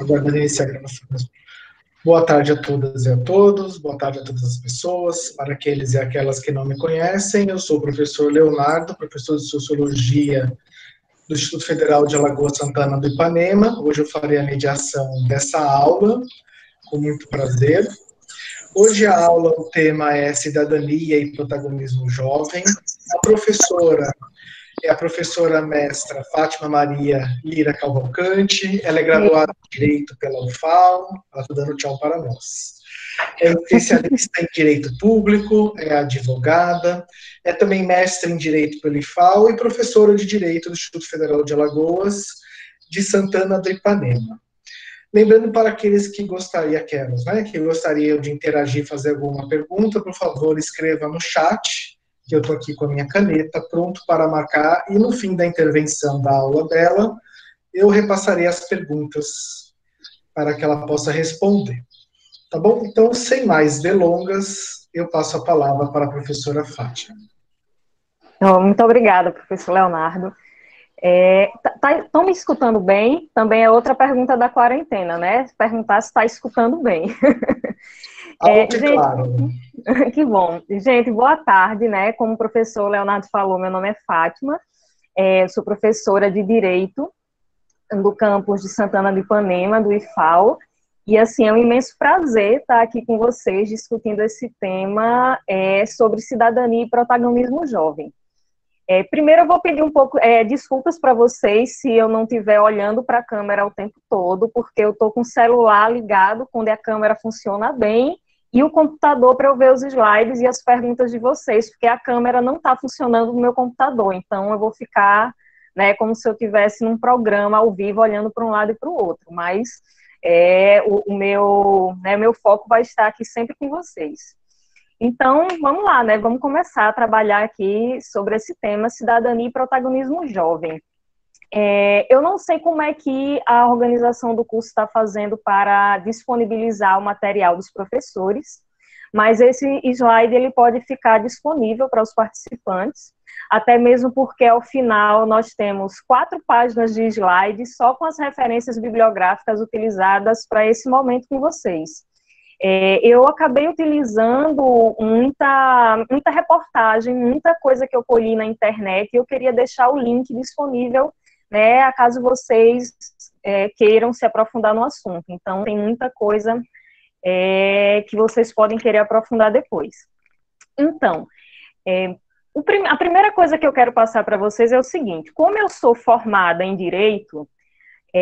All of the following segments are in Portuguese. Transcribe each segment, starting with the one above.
Agora iniciar a gravação mesmo. Boa tarde a todas e a todos, boa tarde a todas as pessoas. Para aqueles e aquelas que não me conhecem, eu sou o professor Leonardo, professor de Sociologia do Instituto Federal de Alagoas Santana do Ipanema. Hoje eu farei a mediação dessa aula, com muito prazer. Hoje a aula, o tema é Cidadania e Protagonismo Jovem. A professora é a professora mestra Fátima Maria Lira Cavalcante, ela é graduada em Direito pela UFAL, ela está dando tchau para nós. É especialista em Direito Público, é advogada, é também mestre em Direito pela IFAL e professora de Direito do Instituto Federal de Alagoas, de Santana do Ipanema. Lembrando para aqueles que gostariam, que gostariam de interagir, fazer alguma pergunta, por favor, escreva no chat, que eu estou aqui com a minha caneta, pronto para marcar, e no fim da intervenção da aula dela, eu repassarei as perguntas para que ela possa responder. Tá bom? Então, sem mais delongas, eu passo a palavra para a professora Fátima. Muito obrigada, professor Leonardo. Estão me escutando bem? Também é outra pergunta da quarentena, né? Perguntar se está escutando bem. Alto e claro. Que bom. Gente, boa tarde, né? Como o professor Leonardo falou, meu nome é Fátima, sou professora de Direito do campus de Santana do Ipanema, do IFAL, e assim, é um imenso prazer estar aqui com vocês discutindo esse tema sobre cidadania e protagonismo jovem. Primeiro eu vou pedir um pouco desculpas para vocês se eu não estiver olhando para a câmera o tempo todo, porque eu estou com o celular ligado quando a câmera funciona bem, e o computador para eu ver os slides e as perguntas de vocês, porque a câmera não está funcionando no meu computador, então eu vou ficar, né, como se eu estivesse num programa ao vivo, olhando para um lado e para o outro, mas o meu foco vai estar aqui sempre com vocês. Então, vamos lá, né, vamos começar a trabalhar aqui sobre esse tema, cidadania e protagonismo jovem. Eu não sei como é que a organização do curso está fazendo para disponibilizar o material dos professores, mas esse slide ele pode ficar disponível para os participantes, até mesmo porque ao final nós temos 4 páginas de slides só com as referências bibliográficas utilizadas para esse momento com vocês. Eu acabei utilizando muita reportagem, muita coisa que eu colhi na internet, e eu queria deixar o link disponível, né, caso vocês queiram se aprofundar no assunto. Então, tem muita coisa que vocês podem querer aprofundar depois. Então, a primeira coisa que eu quero passar para vocês é o seguinte: como eu sou formada em Direito,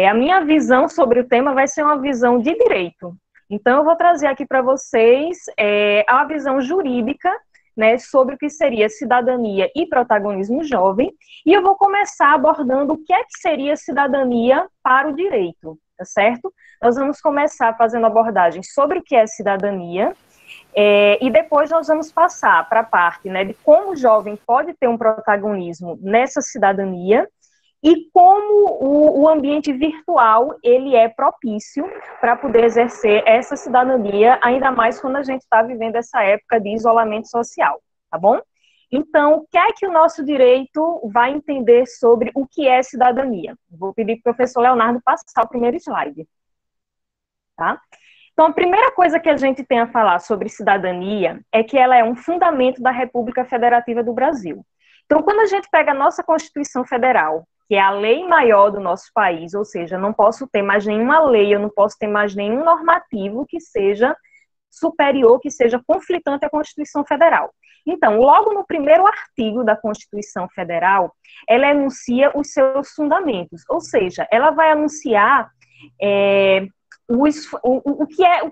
a minha visão sobre o tema vai ser uma visão de Direito. Então, eu vou trazer aqui para vocês a visão jurídica, né, sobre o que seria cidadania e protagonismo jovem, e eu vou começar abordando o que é que seria cidadania para o direito, tá certo? Nós vamos começar fazendo abordagem sobre o que é cidadania, e depois nós vamos passar para a parte, né, de como o jovem pode ter um protagonismo nessa cidadania, e como o ambiente virtual ele é propício para poder exercer essa cidadania, ainda mais quando a gente está vivendo essa época de isolamento social, tá bom? Então, o que é que o nosso direito vai entender sobre o que é cidadania? Vou pedir para o professor Leonardo passar o primeiro slide, tá? Então, a primeira coisa que a gente tem a falar sobre cidadania é que ela é um fundamento da República Federativa do Brasil. Então, quando a gente pega a nossa Constituição Federal, que é a lei maior do nosso país, ou seja, não posso ter mais nenhuma lei, eu não posso ter mais nenhum normativo que seja superior, que seja conflitante à Constituição Federal. Então, logo no primeiro artigo da Constituição Federal, ela enuncia os seus fundamentos, ou seja, ela vai anunciar o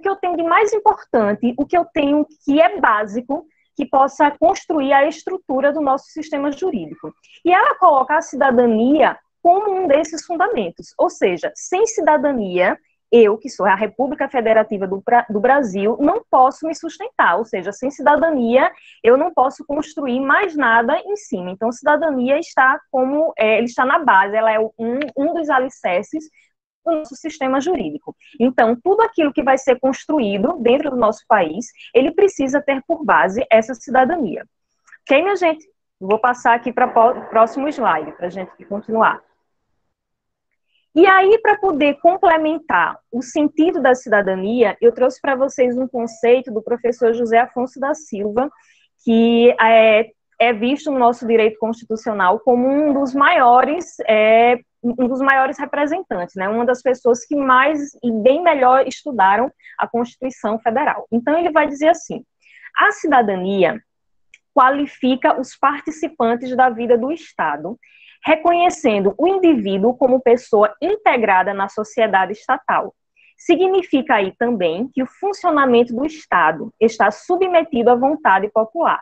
que eu tenho de mais importante, o que eu tenho que é básico, que possa construir a estrutura do nosso sistema jurídico. E ela coloca a cidadania como um desses fundamentos. Ou seja, sem cidadania, eu, que sou a República Federativa do Brasil, não posso me sustentar. Ou seja, sem cidadania, eu não posso construir mais nada em cima. Então, cidadania está ele está na base, ela é um dos alicerces do nosso sistema jurídico. Então, tudo aquilo que vai ser construído dentro do nosso país, ele precisa ter por base essa cidadania. Ok, minha gente? Vou passar aqui para o próximo slide, para a gente continuar. E aí, para poder complementar o sentido da cidadania, eu trouxe para vocês um conceito do professor José Afonso da Silva, que é visto no nosso direito constitucional como um dos maiores representantes, né? Uma das pessoas que mais e bem melhor estudaram a Constituição Federal. Então, ele vai dizer assim: a cidadania qualifica os participantes da vida do Estado, reconhecendo o indivíduo como pessoa integrada na sociedade estatal. Significa aí também que o funcionamento do Estado está submetido à vontade popular.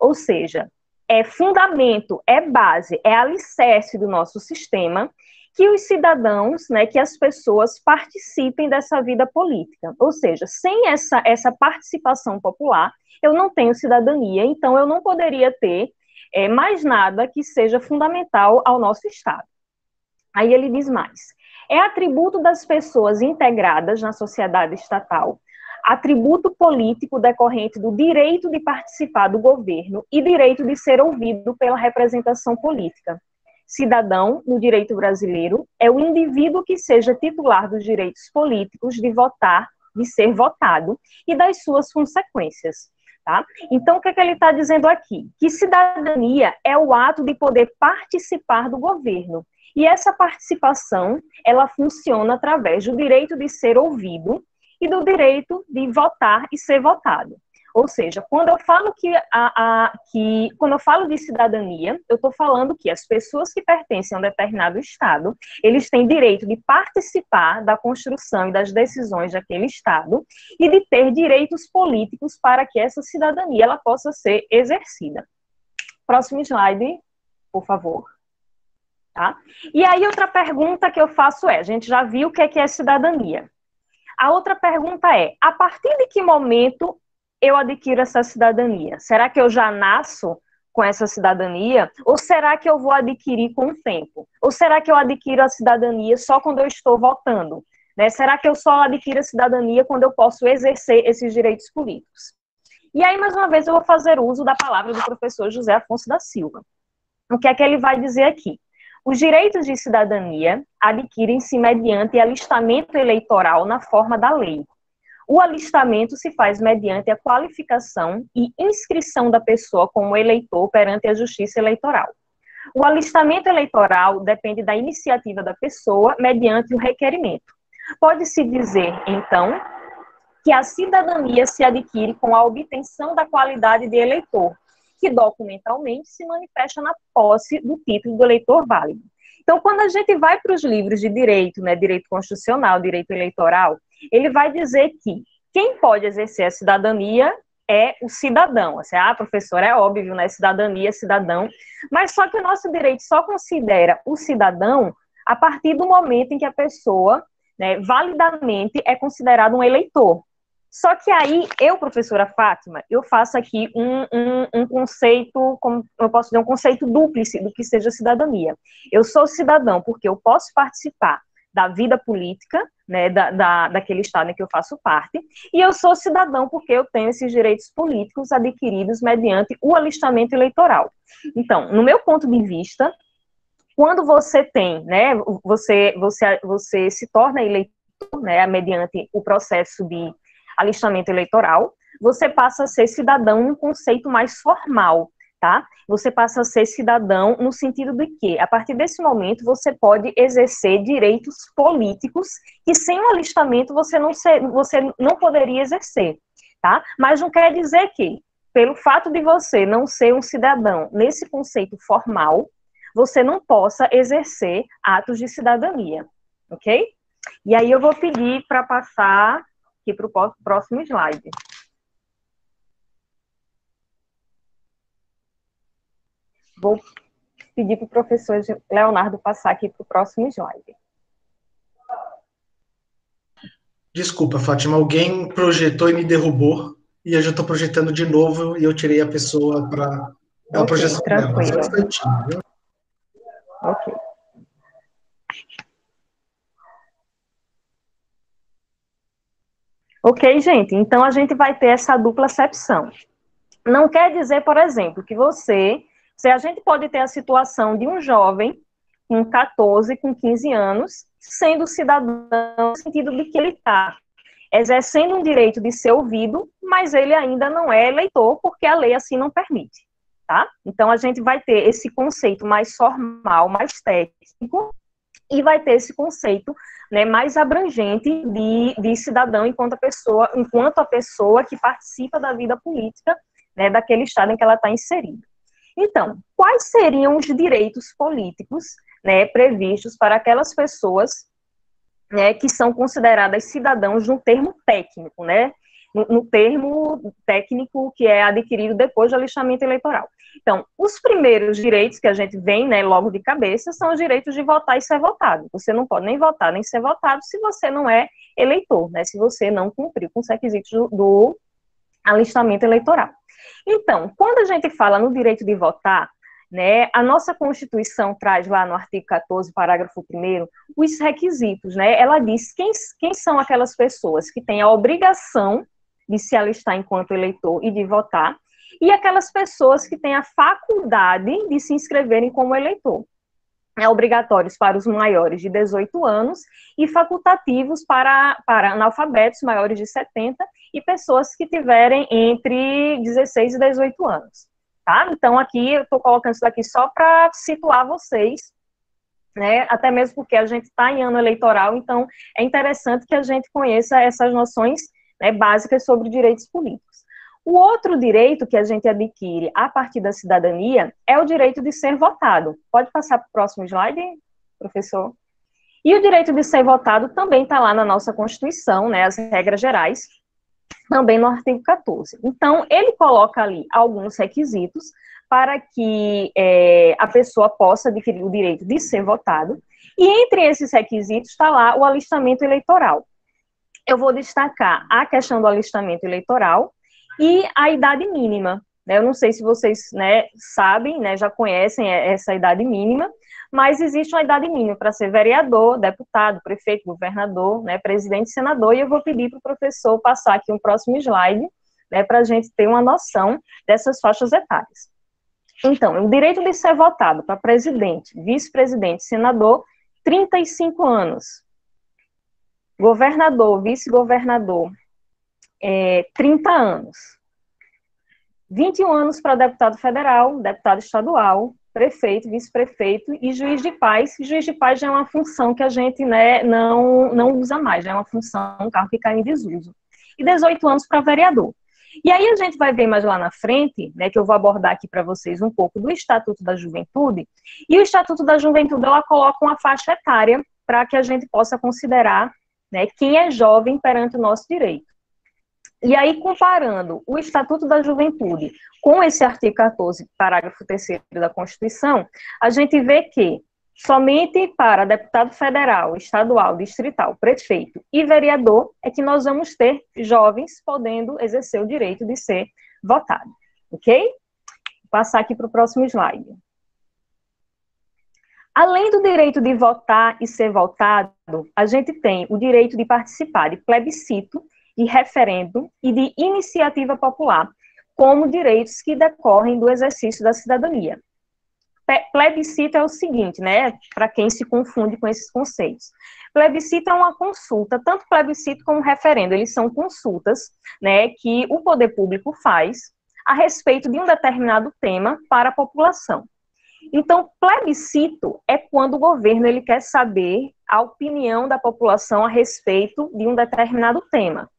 Ou seja, é fundamento, é base, é alicerce do nosso sistema que os cidadãos, né, que as pessoas participem dessa vida política. Ou seja, sem essa participação popular, eu não tenho cidadania, então eu não poderia ter mais nada que seja fundamental ao nosso Estado. Aí ele diz mais: é atributo das pessoas integradas na sociedade estatal, atributo político decorrente do direito de participar do governo e direito de ser ouvido pela representação política. Cidadão, no direito brasileiro, é o indivíduo que seja titular dos direitos políticos de votar, de ser votado e das suas consequências. Tá? Então, o que ele está dizendo aqui? Que cidadania é o ato de poder participar do governo. E essa participação, ela funciona através do direito de ser ouvido e do direito de votar e ser votado. Ou seja, quando eu falo quando eu falo de cidadania, eu estou falando que as pessoas que pertencem a um determinado Estado, eles têm direito de participar da construção e das decisões daquele Estado e de ter direitos políticos para que essa cidadania ela possa ser exercida. Próximo slide, por favor. Tá? E aí, outra pergunta que eu faço a gente já viu o que é cidadania. A outra pergunta é: a partir de que momento eu adquiro essa cidadania? Será que eu já nasço com essa cidadania? Ou será que eu vou adquirir com o tempo? Ou será que eu adquiro a cidadania só quando eu estou votando? Né? Será que eu só adquiro a cidadania quando eu posso exercer esses direitos políticos? E aí, mais uma vez, eu vou fazer uso da palavra do professor José Afonso da Silva. O que é que ele vai dizer aqui? Os direitos de cidadania adquirem-se mediante alistamento eleitoral na forma da lei. O alistamento se faz mediante a qualificação e inscrição da pessoa como eleitor perante a Justiça Eleitoral. O alistamento eleitoral depende da iniciativa da pessoa mediante o requerimento. Pode-se dizer, então, que a cidadania se adquire com a obtenção da qualidade de eleitor, que documentalmente se manifesta na posse do título do eleitor válido. Então, quando a gente vai para os livros de direito, né, direito constitucional, direito eleitoral, ele vai dizer que quem pode exercer a cidadania é o cidadão. Assim, professor, é óbvio, né, cidadania, cidadão, mas só que o nosso direito só considera o cidadão a partir do momento em que a pessoa, né, validamente é considerado um eleitor. Só que aí, professora Fátima, eu faço aqui um conceito, como eu posso dizer, um conceito dúplice do que seja cidadania. Eu sou cidadão porque eu posso participar da vida política, né, daquele Estado em que eu faço parte, e eu sou cidadão porque eu tenho esses direitos políticos adquiridos mediante o alistamento eleitoral. Então, no meu ponto de vista, quando você tem, né, você se torna eleitor, né, mediante o processo de alistamento eleitoral, você passa a ser cidadão num conceito mais formal, tá? Você passa a ser cidadão no sentido de que, a partir desse momento, você pode exercer direitos políticos que sem o alistamento você não poderia exercer, tá? Mas não quer dizer que, pelo fato de você não ser um cidadão nesse conceito formal, você não possa exercer atos de cidadania, ok? E aí eu vou pedir para passar aqui para o próximo slide. Vou pedir para o professor Leonardo passar aqui para o próximo slide. Desculpa, Fátima, alguém projetou e me derrubou, e eu já estou projetando de novo, e eu tirei a pessoa para a projeção dela. Só um instantinho, viu? Ok. Ok, gente? Então, a gente vai ter essa dupla acepção. Não quer dizer, por exemplo, que a gente pode ter a situação de um jovem com 14, com 15 anos, sendo cidadão no sentido de que ele está exercendo um direito de ser ouvido, mas ele ainda não é eleitor, porque a lei assim não permite, tá? Então, a gente vai ter esse conceito mais formal, mais técnico, e vai ter esse conceito, né, mais abrangente de cidadão enquanto a pessoa que participa da vida política, né, daquele estado em que ela está inserida. Então, quais seriam os direitos políticos, né, previstos para aquelas pessoas, né, que são consideradas cidadãos no termo técnico, né, no termo técnico que é adquirido depois do alistamento eleitoral. Então, os primeiros direitos que a gente vem, né, logo de cabeça, são os direitos de votar e ser votado. Você não pode nem votar nem ser votado se você não é eleitor, né, se você não cumpriu com os requisitos do alistamento eleitoral. Então, quando a gente fala no direito de votar, né, a nossa Constituição traz lá no artigo 14, parágrafo 1º, os requisitos, né, ela diz quem são aquelas pessoas que têm a obrigação de se alistar enquanto eleitor e de votar, e aquelas pessoas que têm a faculdade de se inscreverem como eleitor. Obrigatórios para os maiores de 18 anos e facultativos para analfabetos maiores de 70 e pessoas que tiverem entre 16 e 18 anos. Tá? Então, aqui, eu estou colocando isso daqui só para situar vocês, né? Até mesmo porque a gente está em ano eleitoral, então é interessante que a gente conheça essas noções, né, básicas sobre direitos políticos. O outro direito que a gente adquire a partir da cidadania é o direito de ser votado. Pode passar para o próximo slide, professor? E o direito de ser votado também está lá na nossa Constituição, né, as regras gerais, também no artigo 14. Então, ele coloca ali alguns requisitos para que a pessoa possa adquirir o direito de ser votado, e entre esses requisitos está lá o alistamento eleitoral. Eu vou destacar a questão do alistamento eleitoral e a idade mínima. Eu não sei se vocês, né, sabem, né, já conhecem essa idade mínima, mas existe uma idade mínima para ser vereador, deputado, prefeito, governador, né, presidente, senador, e eu vou pedir para o professor passar aqui um próximo slide, né, para a gente ter uma noção dessas faixas etárias. Então, o direito de ser votado para presidente, vice-presidente, senador, 35 anos. Governador, vice-governador, 30 anos. 21 anos para deputado federal, deputado estadual, prefeito, vice-prefeito e juiz de paz. Juiz de paz já é uma função que a gente, né, não usa mais, já é uma função, um cargo que cai em desuso. E 18 anos para vereador. E aí a gente vai ver mais lá na frente, né, que eu vou abordar aqui para vocês um pouco do Estatuto da Juventude, e o Estatuto da Juventude, ela coloca uma faixa etária para que a gente possa considerar, né, quem é jovem perante o nosso direito. E aí, comparando o Estatuto da Juventude com esse artigo 14, parágrafo 3º da Constituição, a gente vê que somente para deputado federal, estadual, distrital, prefeito e vereador é que nós vamos ter jovens podendo exercer o direito de ser votado, ok? Vou passar aqui para o próximo slide. Além do direito de votar e ser votado, a gente tem o direito de participar de plebiscito, de referendo e de iniciativa popular, como direitos que decorrem do exercício da cidadania. Plebiscito é o seguinte, né, para quem se confunde com esses conceitos. Plebiscito é uma consulta, tanto plebiscito como referendo, eles são consultas, né, que o poder público faz a respeito de um determinado tema para a população. Então, plebiscito é quando o governo ele quer saber a opinião da população a respeito de um determinado tema.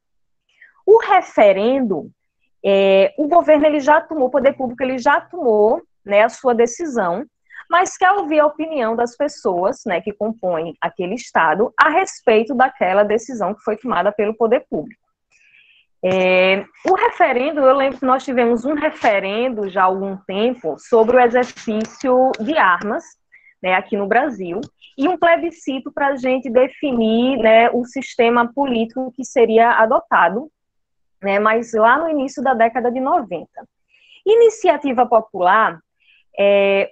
O referendo, o governo ele já tomou, o poder público ele já tomou, né, a sua decisão, mas quer ouvir a opinião das pessoas, né, que compõem aquele estado a respeito daquela decisão que foi tomada pelo poder público. O referendo, eu lembro que nós tivemos um referendo já há algum tempo sobre o exercício de armas, né, aqui no Brasil, e um plebiscito para a gente definir, né, o sistema político que seria adotado, né, mas lá no início da década de 90. Iniciativa popular é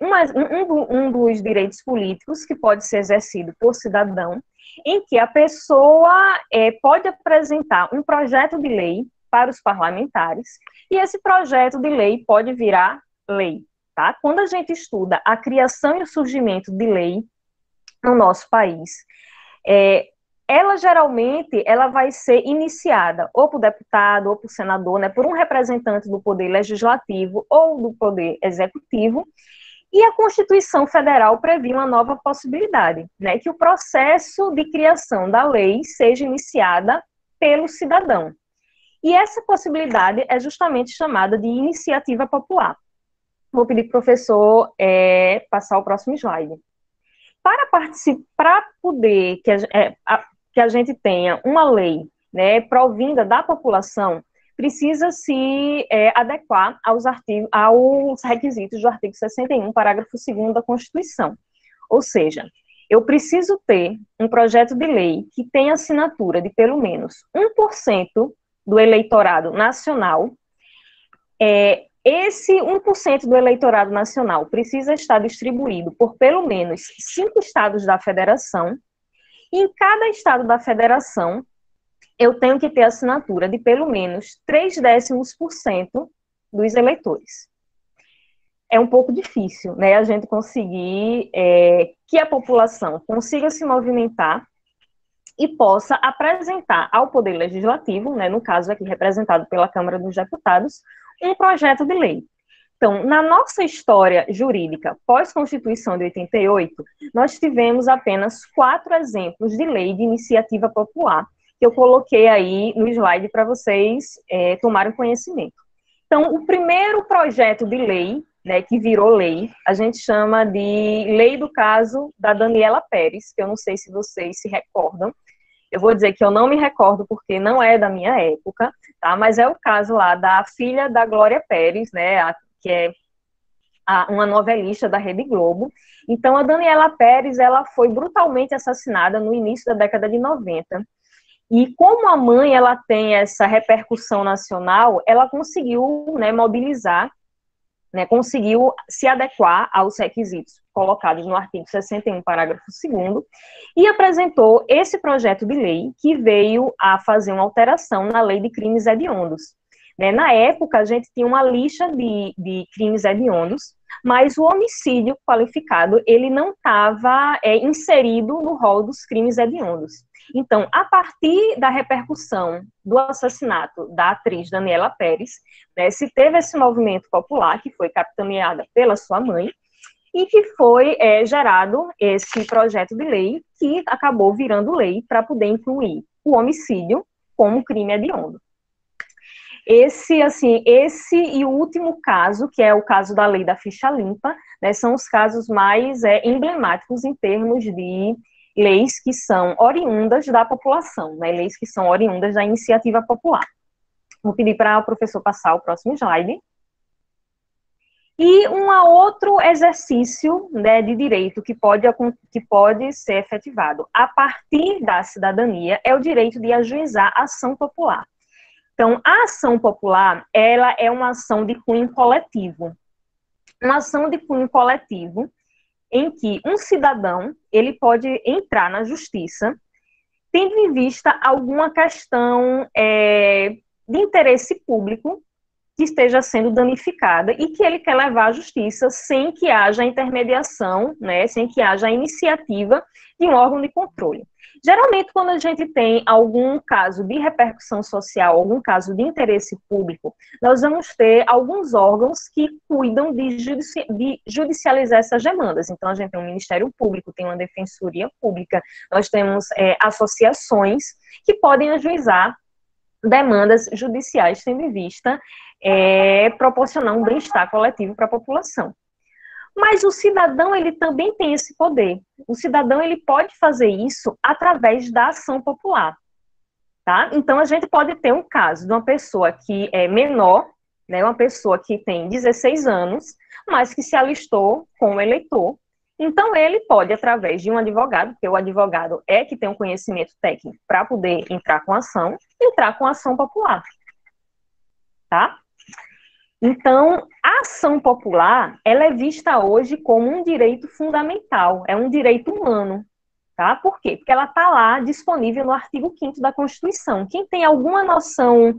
um dos direitos políticos que pode ser exercido por cidadão, em que a pessoa pode apresentar um projeto de lei para os parlamentares, e esse projeto de lei pode virar lei, tá? Quando a gente estuda a criação e o surgimento de lei no nosso país, ela geralmente ela vai ser iniciada ou por deputado ou por senador, né, por um representante do poder legislativo ou do poder executivo, e a Constituição Federal prevê uma nova possibilidade, né, que o processo de criação da lei seja iniciada pelo cidadão. E essa possibilidade é justamente chamada de iniciativa popular. Vou pedir para o professor passar o próximo slide. Para poder que a gente tenha uma lei, né, provinda da população, precisa se adequar aos requisitos do artigo 61, parágrafo 2º da Constituição. Ou seja, eu preciso ter um projeto de lei que tenha assinatura de pelo menos 1% do eleitorado nacional. Esse 1% do eleitorado nacional precisa estar distribuído por pelo menos 5 estados da federação, e em cada estado da federação eu tenho que ter assinatura de pelo menos 0,3% dos eleitores. É um pouco difícil, né, a gente conseguir que a população consiga se movimentar e possa apresentar ao Poder Legislativo, né, no caso aqui representado pela Câmara dos Deputados, um projeto de lei. Então, na nossa história jurídica pós-Constituição de 88, nós tivemos apenas 4 exemplos de lei de iniciativa popular, que eu coloquei aí no slide para vocês tomarem conhecimento. Então, o primeiro projeto de lei, né, que virou lei, a gente chama de lei do caso da Daniela Pérez, que eu não sei se vocês se recordam. Eu vou dizer que eu não me recordo porque não é da minha época, tá? Mas é o caso lá da filha da Glória Pérez, né, que é uma novelista da Rede Globo. Então, a Daniela Pérez, ela foi brutalmente assassinada no início da década de 90. E como a mãe ela tem essa repercussão nacional, ela conseguiu, né, mobilizar, né, conseguiu se adequar aos requisitos colocados no artigo 61, parágrafo 2º, e apresentou esse projeto de lei que veio a fazer uma alteração na lei de crimes hediondos. Né, na época, a gente tinha uma lista de crimes hediondos, mas o homicídio qualificado, ele não estava inserido no rol dos crimes hediondos. Então, a partir da repercussão do assassinato da atriz Daniela Pérez, né, se teve esse movimento popular, que foi capitaneada pela sua mãe, e que foi gerado esse projeto de lei, que acabou virando lei para poder incluir o homicídio como crime hediondo. Esse e o último caso, que é o caso da lei da ficha limpa, né, são os casos mais emblemáticos em termos de leis que são oriundas da população, né, leis que são oriundas da iniciativa popular. Vou pedir para o professor passar o próximo slide. E um outro exercício, né, de direito que pode ser efetivado a partir da cidadania é o direito de ajuizar a ação popular. Então, a ação popular, ela é uma ação de cunho coletivo. Uma ação de cunho coletivo em que um cidadão, ele pode entrar na justiça, tendo em vista alguma questão de interesse público que esteja sendo danificada e que ele quer levar à justiça sem que haja intermediação, né, sem que haja a iniciativa de um órgão de controle. Geralmente, quando a gente tem algum caso de repercussão social, algum caso de interesse público, nós vamos ter alguns órgãos que cuidam de judicializar essas demandas. Então, a gente tem um Ministério Público, tem uma Defensoria Pública, nós temos associações que podem ajuizar demandas judiciais, tendo em vista proporcionar um bem-estar coletivo para a população. Mas o cidadão, ele também tem esse poder. O cidadão, ele pode fazer isso através da ação popular, tá? Então, a gente pode ter um caso de uma pessoa que é menor, né, uma pessoa que tem 16 anos, mas que se alistou como eleitor. Então, ele pode, através de um advogado, porque o advogado é que tem um conhecimento técnico para poder entrar com ação popular, tá? Então, a ação popular, ela é vista hoje como um direito fundamental, é um direito humano, Tá? Por quê? Porque ela está lá disponível no artigo 5º da Constituição. Quem tem alguma noção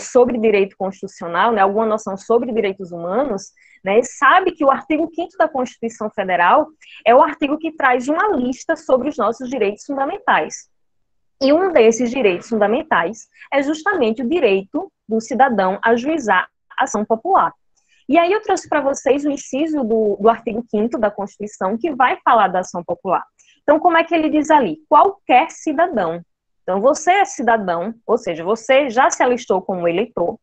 sobre direito constitucional, né, alguma noção sobre direitos humanos, né, sabe que o artigo 5º da Constituição Federal é o artigo que traz uma lista sobre os nossos direitos fundamentais. E um desses direitos fundamentais é justamente o direito do cidadão a ajuizar a ação popular. E aí eu trouxe para vocês o inciso do artigo 5º da Constituição, que vai falar da ação popular. Então, como é que ele diz ali? Qualquer cidadão. Então, você é cidadão, ou seja, você já se alistou como eleitor,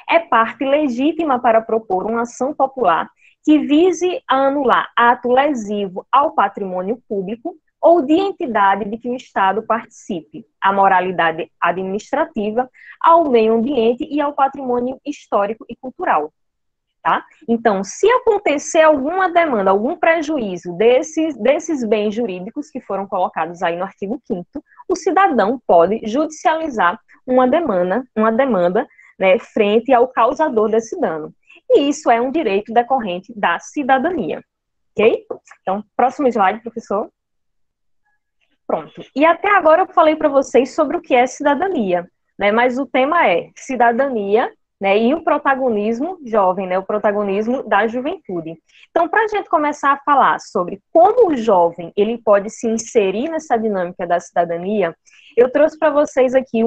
é parte legítima para propor uma ação popular que vise a anular ato lesivo ao patrimônio público ou de entidade de que o Estado participe, à moralidade administrativa, ao meio ambiente e ao patrimônio histórico e cultural. Tá? Então, se acontecer alguma demanda, algum prejuízo desses bens jurídicos que foram colocados aí no artigo 5º, o cidadão pode judicializar uma demanda, né, frente ao causador desse dano. E isso é um direito decorrente da cidadania. Ok? Então, próximo slide, professor. Pronto. E até agora eu falei para vocês sobre o que é cidadania, né, mas o tema é cidadania, né, e o protagonismo jovem, né, o protagonismo da juventude. Então, para a gente começar a falar sobre como o jovem ele pode se inserir nessa dinâmica da cidadania, eu trouxe para vocês aqui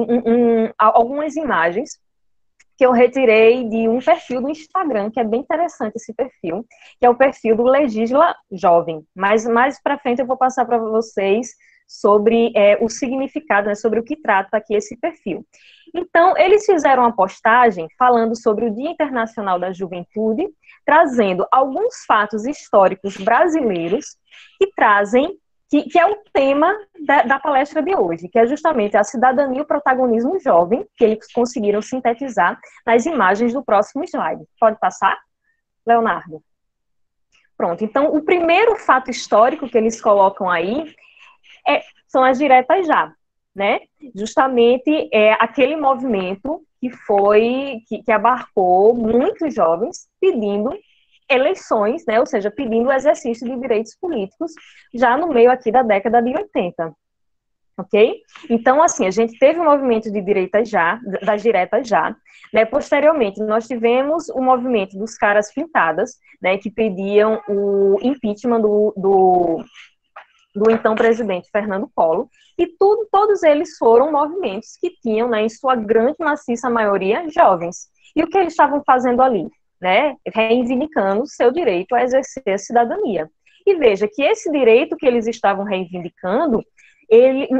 algumas imagens que eu retirei de um perfil do Instagram, que é bem interessante esse perfil, que é o perfil do Legisla Jovem. Mas mais para frente eu vou passar para vocês sobre o significado, né, sobre o que trata aqui esse perfil. Então, eles fizeram uma postagem falando sobre o Dia Internacional da Juventude, trazendo alguns fatos históricos brasileiros que é o tema da palestra de hoje, que é justamente a cidadania e o protagonismo jovem, que eles conseguiram sintetizar nas imagens do próximo slide. Pode passar, Leonardo? Pronto, então o primeiro fato histórico que eles colocam aí são as diretas já, né? Justamente aquele movimento que abarcou muitos jovens pedindo eleições, né? Ou seja, pedindo o exercício de direitos políticos já no meio aqui da década de 80. Ok? Então, assim, a gente teve o movimento de das diretas já, né? Posteriormente, nós tivemos o movimento dos caras pintadas, né? Que pediam o impeachment do então presidente Fernando Collor, e todos eles foram movimentos que tinham, né, em sua grande maciça maioria, jovens. E o que eles estavam fazendo ali? Né? Reivindicando o seu direito a exercer a cidadania. E veja que esse direito que eles estavam reivindicando,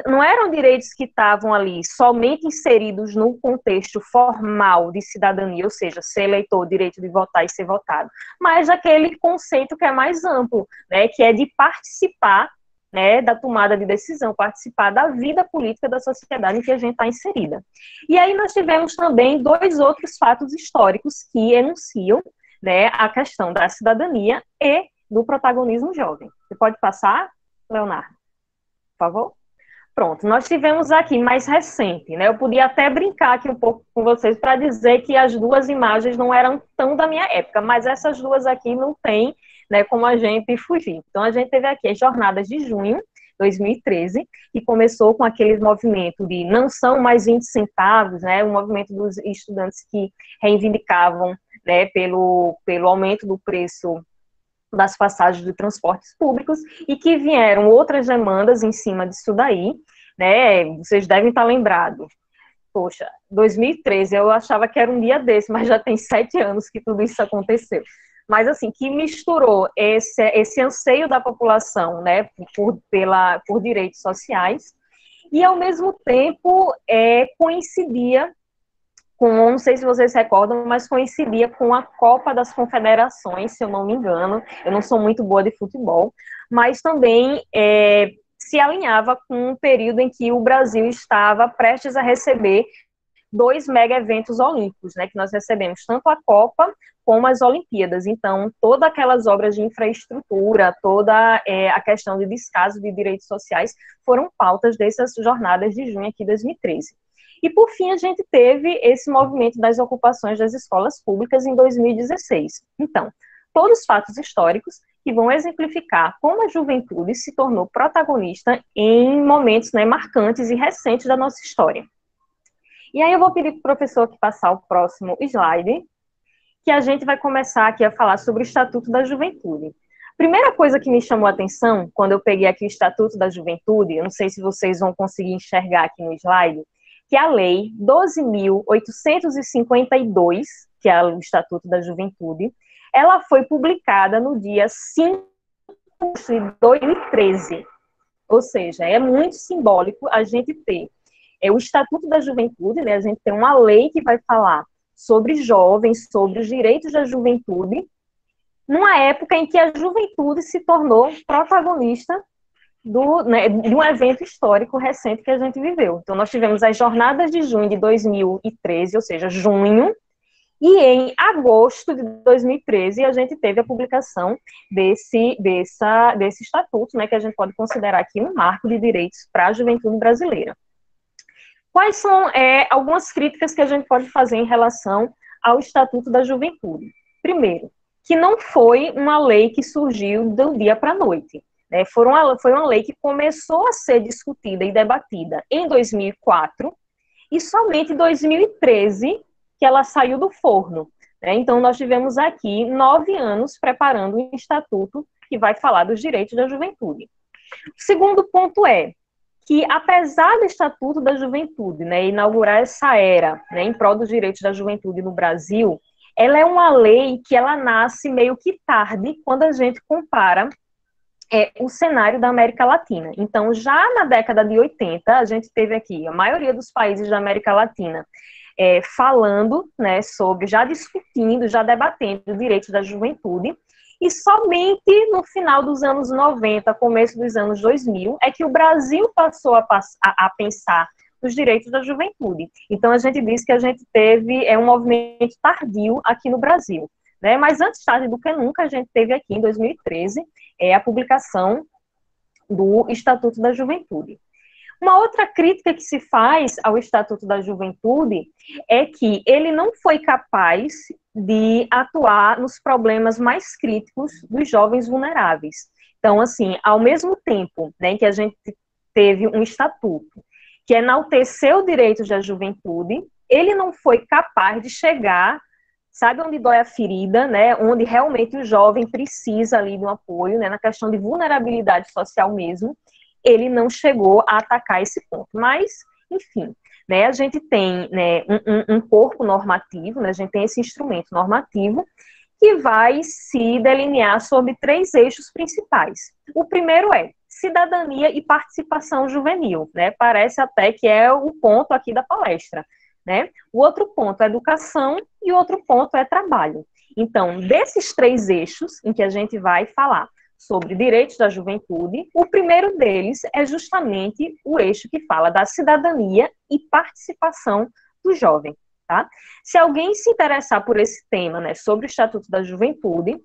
não eram direitos que estavam ali somente inseridos no contexto formal de cidadania, ou seja, ser eleitor, direito de votar e ser votado, mas aquele conceito que é mais amplo, né, que é de participar, né, da tomada de decisão, participar da vida política da sociedade em que a gente está inserida. E aí nós tivemos também dois outros fatos históricos que enunciam, né, a questão da cidadania e do protagonismo jovem. Você pode passar, Leonardo, por favor? Pronto, nós tivemos aqui mais recente, né? Eu podia até brincar aqui um pouco com vocês para dizer que as duas imagens não eram tão da minha época, mas essas duas aqui não tem, né, como a gente fugir. Então, a gente teve aqui as jornadas de junho de 2013, que começou com aquele movimento de não são mais 20 centavos, né, o movimento dos estudantes que reivindicavam, né, pelo aumento do preço das passagens de transportes públicos, e que vieram outras demandas em cima disso daí, né, vocês devem estar lembrados. Poxa, 2013, eu achava que era um dia desse, mas já tem 7 anos que tudo isso aconteceu. Mas, assim, que misturou esse anseio da população, né, por direitos sociais, e, ao mesmo tempo, coincidia com, não sei se vocês se recordam, mas coincidia com a Copa das Confederações, se eu não me engano. Eu não sou muito boa de futebol, mas também se alinhava com um período em que o Brasil estava prestes a receber 2 mega eventos olímpicos, né, que nós recebemos tanto a Copa como as Olimpíadas. Então, todas aquelas obras de infraestrutura, toda a questão de descaso de direitos sociais foram pautas dessas jornadas de junho aqui de 2013. E, por fim, a gente teve esse movimento das ocupações das escolas públicas em 2016. Então, todos fatos históricos que vão exemplificar como a juventude se tornou protagonista em momentos, né, marcantes e recentes da nossa história. E aí eu vou pedir para o professor que passar o próximo slide, que a gente vai começar aqui a falar sobre o Estatuto da Juventude. Primeira coisa que me chamou a atenção, quando eu peguei aqui o Estatuto da Juventude, eu não sei se vocês vão conseguir enxergar aqui no slide, que a Lei 12.852, que é o Estatuto da Juventude, ela foi publicada no dia 5 de 2013. Ou seja, é muito simbólico a gente ter o Estatuto da Juventude, né? A gente tem uma lei que vai falar sobre jovens, sobre os direitos da juventude, numa época em que a juventude se tornou protagonista de um evento histórico recente que a gente viveu. Então, nós tivemos as jornadas de junho de 2013, ou seja, junho, e em agosto de 2013 a gente teve a publicação desse estatuto, né, que a gente pode considerar aqui um marco de direitos para a juventude brasileira. Quais são algumas críticas que a gente pode fazer em relação ao Estatuto da Juventude? Primeiro, que não foi uma lei que surgiu do dia para a noite. Né? Foi uma lei que começou a ser discutida e debatida em 2004 e somente em 2013 que ela saiu do forno. Né? Então, nós tivemos aqui 9 anos preparando um estatuto que vai falar dos direitos da juventude. O segundo ponto é que, apesar do Estatuto da Juventude, né, inaugurar essa era, né, em prol dos direitos da juventude no Brasil, ela é uma lei que ela nasce meio que tarde quando a gente compara o cenário da América Latina. Então, já na década de 80, a gente teve aqui a maioria dos países da América Latina falando, né, sobre, já discutindo, já debatendo os direitos da juventude, e somente no final dos anos 90, começo dos anos 2000, é que o Brasil passou a pensar nos direitos da juventude. Então, a gente diz que a gente teve um movimento tardio aqui no Brasil. Né? Mas antes tarde do que nunca, a gente teve aqui, em 2013, a publicação do Estatuto da Juventude. Uma outra crítica que se faz ao Estatuto da Juventude é que ele não foi capaz de atuar nos problemas mais críticos dos jovens vulneráveis. Então, assim, ao mesmo tempo, né, que a gente teve um estatuto que enalteceu direitos da juventude, ele não foi capaz de chegar, sabe onde dói a ferida, né, onde realmente o jovem precisa ali de um apoio, né, na questão de vulnerabilidade social mesmo, ele não chegou a atacar esse ponto. Mas, enfim, né, a gente tem, né, um corpo normativo, né, a gente tem esse instrumento normativo que vai se delinear sobre 3 eixos principais. O primeiro é cidadania e participação juvenil, né, parece até que é o ponto aqui da palestra, né? O outro ponto é educação e o outro ponto é trabalho. Então, desses 3 eixos em que a gente vai falar sobre direitos da juventude, o primeiro deles é justamente o eixo que fala da cidadania e participação do jovem, tá? Se alguém se interessar por esse tema, né, sobre o Estatuto da Juventude,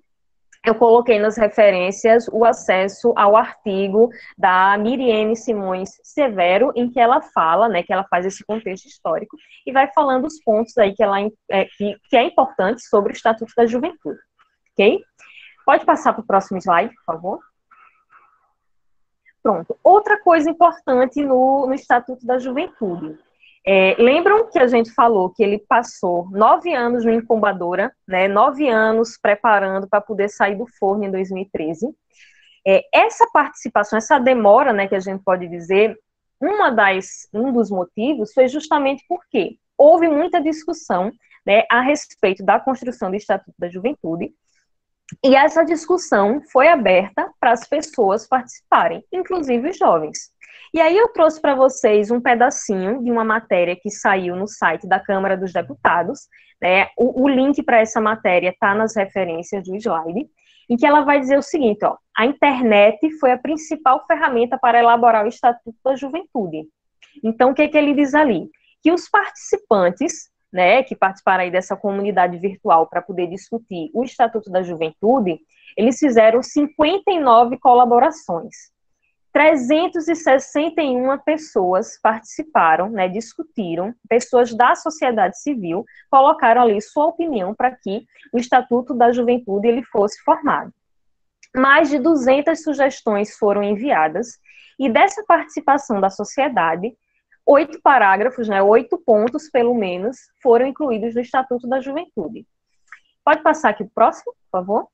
eu coloquei nas referências o acesso ao artigo da Miriene Simões Severo, em que ela fala, né, que ela faz esse contexto histórico, e vai falando os pontos aí que é importante sobre o Estatuto da Juventude, ok? Pode passar para o próximo slide, por favor? Pronto. Outra coisa importante no Estatuto da Juventude. Lembram que a gente falou que ele passou 9 anos no incubadora, né, 9 anos preparando para poder sair do forno em 2013. Essa participação, essa demora, né, que a gente pode dizer, um dos motivos foi justamente porque houve muita discussão, né, a respeito da construção do Estatuto da Juventude, e essa discussão foi aberta para as pessoas participarem, inclusive os jovens. E aí eu trouxe para vocês um pedacinho de uma matéria que saiu no site da Câmara dos Deputados, né? O link para essa matéria está nas referências do slide, em que ela vai dizer o seguinte, ó, a internet foi a principal ferramenta para elaborar o Estatuto da Juventude. Então, o que ele diz ali? Que os participantes, né, que participaram aí dessa comunidade virtual para poder discutir o Estatuto da Juventude, eles fizeram 59 colaborações. 361 pessoas participaram, né, discutiram, pessoas da sociedade civil colocaram ali sua opinião para que o Estatuto da Juventude ele fosse formado. mais de 200 sugestões foram enviadas, e dessa participação da sociedade, 8 parágrafos, né, 8 pontos, pelo menos, foram incluídos no Estatuto da Juventude. Pode passar aqui o próximo, por favor?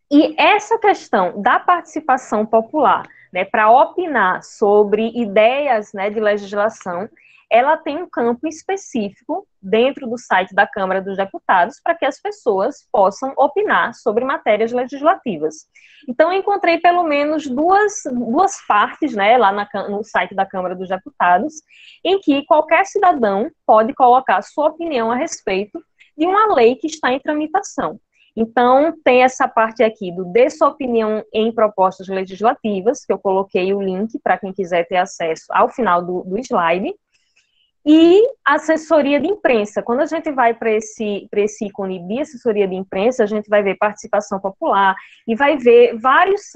E essa questão da participação popular, né, para opinar sobre ideias, né, de legislação, ela tem um campo específico dentro do site da Câmara dos Deputados para que as pessoas possam opinar sobre matérias legislativas. Então, eu encontrei pelo menos duas partes, né, lá no site da Câmara dos Deputados, em que qualquer cidadão pode colocar sua opinião a respeito de uma lei que está em tramitação. Então, tem essa parte aqui do dê sua opinião em propostas legislativas, que eu coloquei o link para quem quiser ter acesso ao final do slide, e assessoria de imprensa. Quando a gente vai para esse ícone de assessoria de imprensa, a gente vai ver participação popular e vai ver vários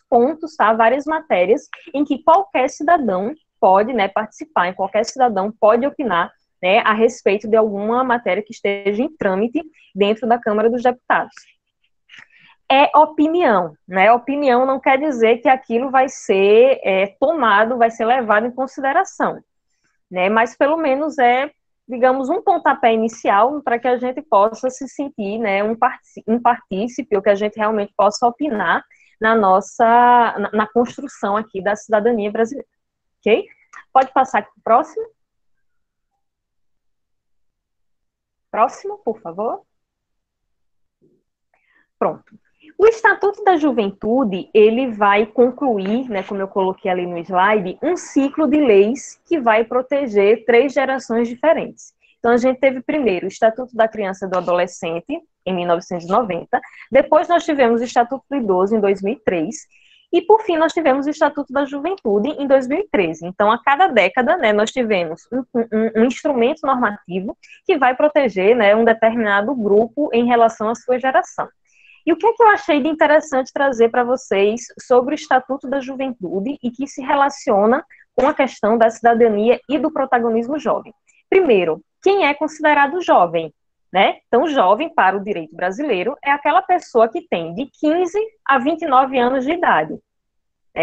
pontos, tá? Várias matérias em que qualquer cidadão pode, né, participar, qualquer cidadão pode opinar, né, a respeito de alguma matéria que esteja em trâmite dentro da Câmara dos Deputados. É opinião, né? Opinião não quer dizer que aquilo vai ser tomado, vai ser levado em consideração, né? Mas pelo menos é, digamos, um pontapé inicial para que a gente possa se sentir, né, um partícipe, ou que a gente realmente possa opinar na construção aqui da cidadania brasileira. Ok? Pode passar aqui para o próximo. Próximo, por favor. Pronto. O Estatuto da Juventude, ele vai concluir, né, como eu coloquei ali no slide, um ciclo de leis que vai proteger 3 gerações diferentes. Então, a gente teve primeiro o Estatuto da Criança e do Adolescente, em 1990, depois nós tivemos o Estatuto do Idoso, em 2003, e, por fim, nós tivemos o Estatuto da Juventude em 2013. Então, a cada década, né, nós tivemos um instrumento normativo que vai proteger, né, um determinado grupo em relação à sua geração. E o que é que eu achei de interessante trazer para vocês sobre o Estatuto da Juventude e que se relaciona com a questão da cidadania e do protagonismo jovem? Primeiro, quem é considerado jovem, né? Então, jovem para o direito brasileiro é aquela pessoa que tem de 15 a 29 anos de idade.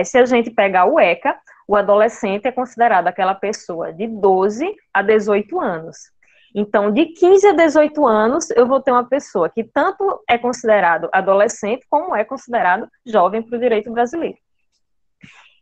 Se a gente pegar o ECA, o adolescente é considerado aquela pessoa de 12 a 18 anos. Então, de 15 a 18 anos, eu vou ter uma pessoa que tanto é considerado adolescente, como é considerado jovem para o direito brasileiro.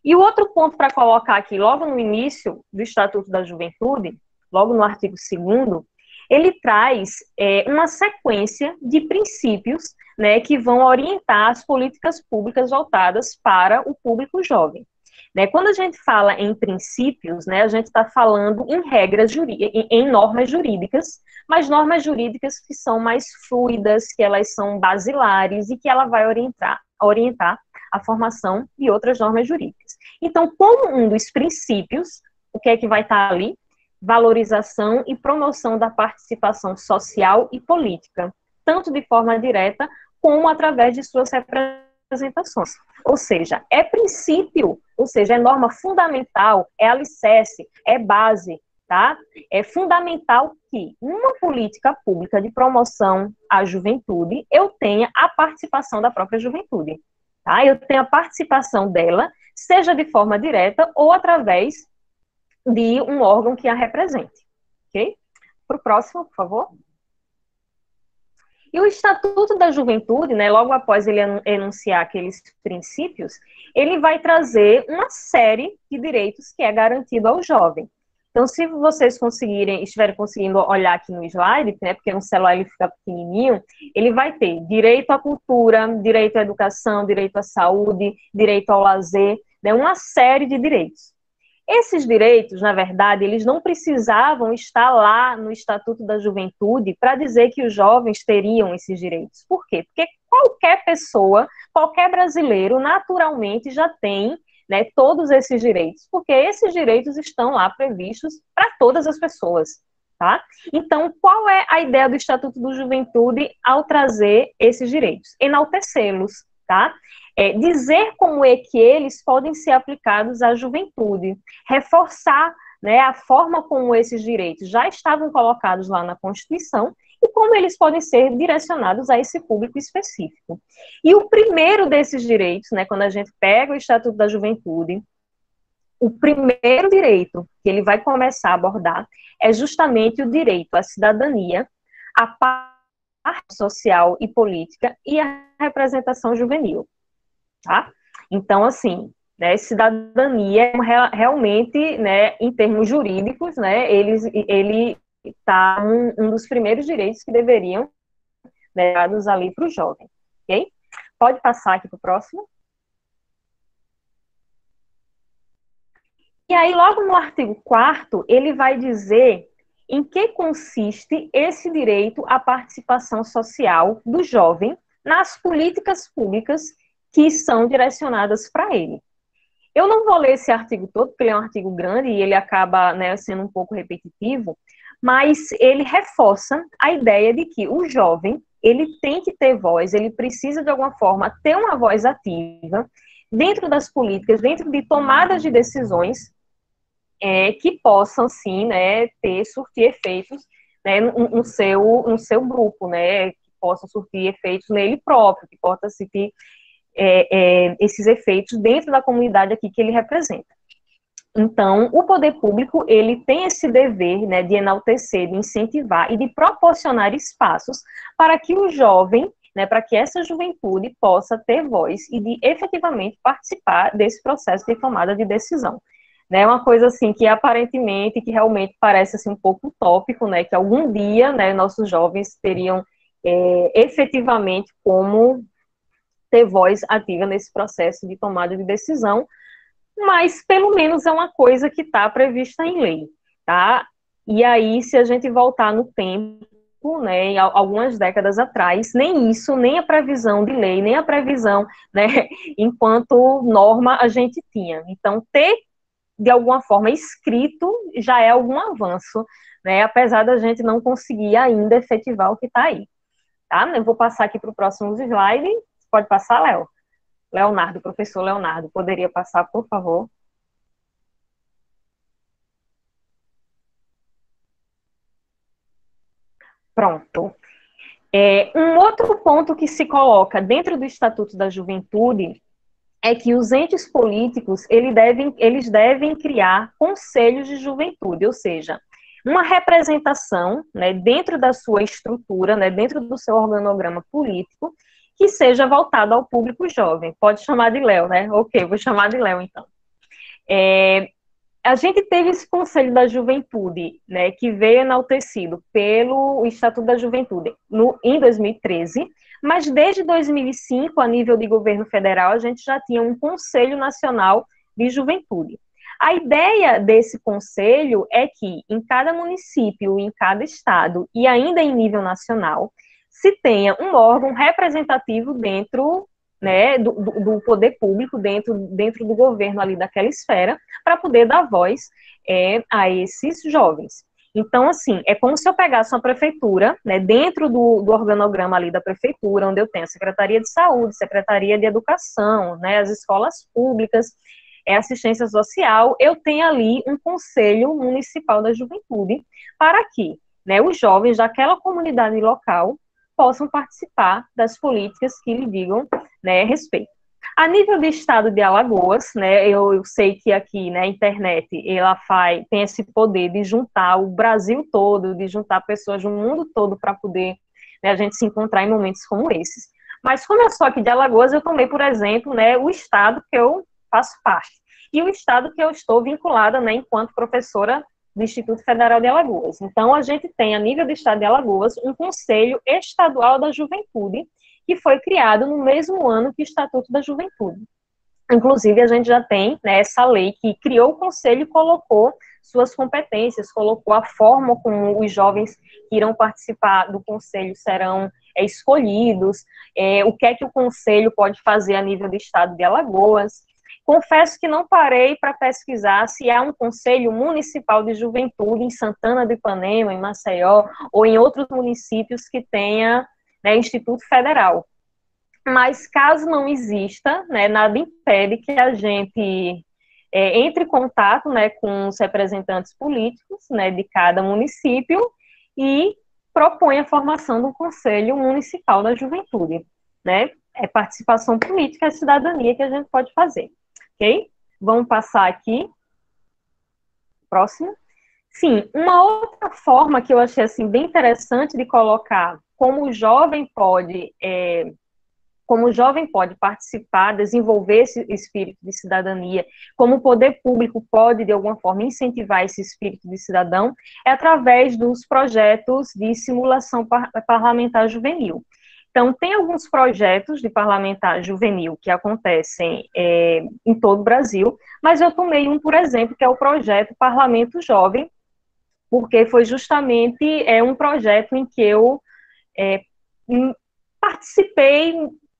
E o outro ponto para colocar aqui, logo no início do Estatuto da Juventude, logo no artigo 2º, ele traz uma sequência de princípios, né, que vão orientar as políticas públicas voltadas para o público jovem. Né, quando a gente fala em princípios, né, a gente está falando em regras em normas jurídicas, mas normas jurídicas que são mais fluidas, que elas são basilares e que ela vai orientar a formação de outras normas jurídicas. Então, como um dos princípios, o que é que vai estar ali? Valorização e promoção da participação social e política, tanto de forma direta como através de suas representações. Ou seja, é princípio, ou seja, é norma fundamental, é alicerce, é base, tá? É fundamental que numa política pública de promoção à juventude, eu tenha a participação da própria juventude, tá? Eu tenho a participação dela, seja de forma direta ou através de um órgão que a represente, ok? Para o próximo, por favor. E o Estatuto da Juventude, né, logo após ele enunciar aqueles princípios, ele vai trazer uma série de direitos que é garantido ao jovem. Então, se vocês estiverem conseguindo olhar aqui no slide, né, porque no celular ele fica pequenininho, ele vai ter direito à cultura, direito à educação, direito à saúde, direito ao lazer, né, uma série de direitos. Esses direitos, na verdade, eles não precisavam estar lá no Estatuto da Juventude para dizer que os jovens teriam esses direitos. Por quê? Porque qualquer pessoa, qualquer brasileiro, naturalmente já tem, né, todos esses direitos, porque esses direitos estão lá previstos para todas as pessoas, tá? Então, qual é a ideia do Estatuto da Juventude ao trazer esses direitos? Enaltecê-los, tá? Dizer como é que eles podem ser aplicados à juventude, reforçar, né, a forma como esses direitos já estavam colocados lá na Constituição e como eles podem ser direcionados a esse público específico. E o primeiro desses direitos, né, quando a gente pega o Estatuto da Juventude, o primeiro direito que ele vai começar a abordar é justamente o direito à cidadania, à parte social e política e à representação juvenil, tá? Então, assim, né, cidadania realmente, né, em termos jurídicos, né, ele está um dos primeiros direitos que deveriam ser dados ali para o jovem, ok? Pode passar aqui para o próximo. E aí, logo no artigo 4º, ele vai dizer em que consiste esse direito à participação social do jovem nas políticas públicas que são direcionadas para ele. Eu não vou ler esse artigo todo, porque ele é um artigo grande e ele acaba, né, sendo um pouco repetitivo, mas ele reforça a ideia de que o jovem, ele tem que ter voz, ele precisa, de alguma forma, ter uma voz ativa dentro das políticas, dentro de tomadas de decisões que possam, sim, né, surtir efeitos, né, no seu grupo, né, que possam surtir efeitos nele próprio, que possam surtir esses efeitos dentro da comunidade aqui que ele representa. Então, o poder público, ele tem esse dever, né, de enaltecer, de incentivar e de proporcionar espaços para que o jovem, né, para que essa juventude possa ter voz e de efetivamente participar desse processo de tomada de decisão. Né, uma coisa assim que aparentemente, que realmente parece assim um pouco utópico, né, que algum dia, né, nossos jovens teriam efetivamente como ter voz ativa nesse processo de tomada de decisão, mas pelo menos é uma coisa que está prevista em lei, tá? E aí, se a gente voltar no tempo, né, algumas décadas atrás, nem isso, nem a previsão de lei, nem a previsão, né, enquanto norma a gente tinha. Então, ter de alguma forma escrito já é algum avanço, né, apesar da gente não conseguir ainda efetivar o que está aí, tá? Eu vou passar aqui para o próximo slide. Pode passar, Léo? Leonardo, professor Leonardo, poderia passar, por favor? Pronto. Um outro ponto que se coloca dentro do Estatuto da Juventude é que os entes políticos, eles devem criar conselhos de juventude, ou seja, uma representação, né, dentro da sua estrutura, né, dentro do seu organograma político, que seja voltado ao público jovem. Pode chamar de Léo, né? Ok, vou chamar de Léo, então. A gente teve esse Conselho da Juventude, né, que veio enaltecido pelo Estatuto da Juventude em 2013, mas desde 2005, a nível de governo federal, a gente já tinha um Conselho Nacional de Juventude. A ideia desse conselho é que em cada município, em cada estado e ainda em nível nacional, se tenha um órgão representativo dentro, né, do poder público, dentro do governo ali daquela esfera, para poder dar voz a esses jovens. Então, assim, é como se eu pegasse uma prefeitura, né, dentro do organograma ali da prefeitura, onde eu tenho a Secretaria de Saúde, Secretaria de Educação, né, as escolas públicas, assistência social, eu tenho ali um Conselho Municipal da Juventude, para que, né, os jovens daquela comunidade local possam participar das políticas que lhe digam, né, respeito. A nível do estado de Alagoas, né, eu sei que aqui, né, a internet, ela tem esse poder de juntar o Brasil todo, de juntar pessoas do mundo todo para poder, né, a gente se encontrar em momentos como esses. Mas como eu sou aqui de Alagoas, eu tomei, por exemplo, né, o estado que eu faço parte. E o estado que eu estou vinculada, né, enquanto professora do Instituto Federal de Alagoas. Então, a gente tem, a nível do estado de Alagoas, um Conselho Estadual da Juventude, que foi criado no mesmo ano que o Estatuto da Juventude. Inclusive, a gente já tem, né, essa lei que criou o Conselho e colocou suas competências, colocou a forma como os jovens que irão participar do Conselho serão escolhidos, o que é que o Conselho pode fazer a nível do estado de Alagoas. Confesso que não parei para pesquisar se há um Conselho Municipal de Juventude em Santana do Ipanema, em Maceió, ou em outros municípios que tenha, né, Instituto Federal. Mas caso não exista, né, nada impede que a gente entre em contato, né, com os representantes políticos, né, de cada município e propõe a formação do Conselho Municipal da Juventude, né? É participação política, é cidadania que a gente pode fazer, ok? Vamos passar aqui. Próximo. Sim, uma outra forma que eu achei, assim, bem interessante de colocar como o jovem pode participar, desenvolver esse espírito de cidadania, como o poder público pode, de alguma forma, incentivar esse espírito de cidadão, é através dos projetos de simulação parlamentar juvenil. Então, tem alguns projetos de parlamentar juvenil que acontecem em todo o Brasil, mas eu tomei um, por exemplo, que é o projeto Parlamento Jovem, porque foi justamente um projeto em que eu participei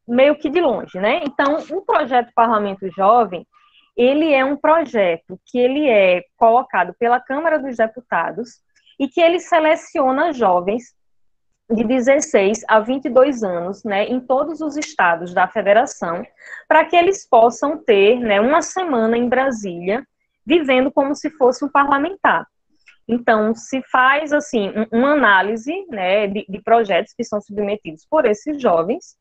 meio que de longe, né? Então, o projeto Parlamento Jovem, ele é um projeto que ele é colocado pela Câmara dos Deputados e que ele seleciona jovens de 16 a 22 anos, né, em todos os estados da federação, para que eles possam ter, né, uma semana em Brasília, vivendo como se fosse um parlamentar. Então, se faz, assim, uma análise, né, de projetos que são submetidos por esses jovens,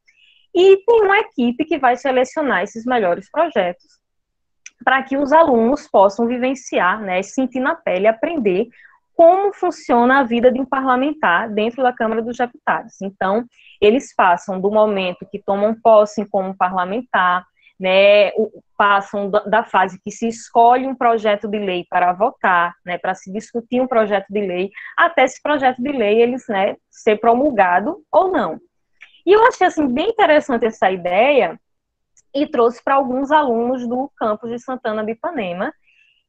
e tem uma equipe que vai selecionar esses melhores projetos para que os alunos possam vivenciar, né, sentir na pele, aprender como funciona a vida de um parlamentar dentro da Câmara dos Deputados. Então, eles passam do momento que tomam posse como parlamentar, né, passam da fase que se escolhe um projeto de lei para votar, né, para se discutir um projeto de lei, até esse projeto de lei eles, né, ser promulgado ou não. E eu achei, assim, bem interessante essa ideia e trouxe para alguns alunos do campus de Santana de Ipanema.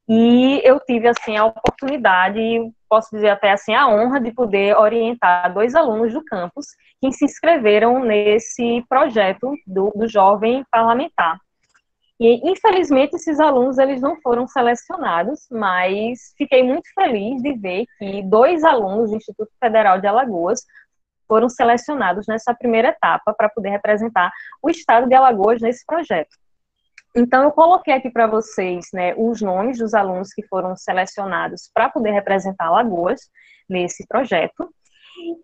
E eu tive, assim, a oportunidade, posso dizer até assim, a honra de poder orientar 2 alunos do campus que se inscreveram nesse projeto do jovem parlamentar. E, infelizmente, esses alunos, eles não foram selecionados, mas fiquei muito feliz de ver que 2 alunos do Instituto Federal de Alagoas foram selecionados nessa primeira etapa para poder representar o estado de Alagoas nesse projeto. Então, eu coloquei aqui para vocês, né, os nomes dos alunos que foram selecionados para poder representar Alagoas nesse projeto.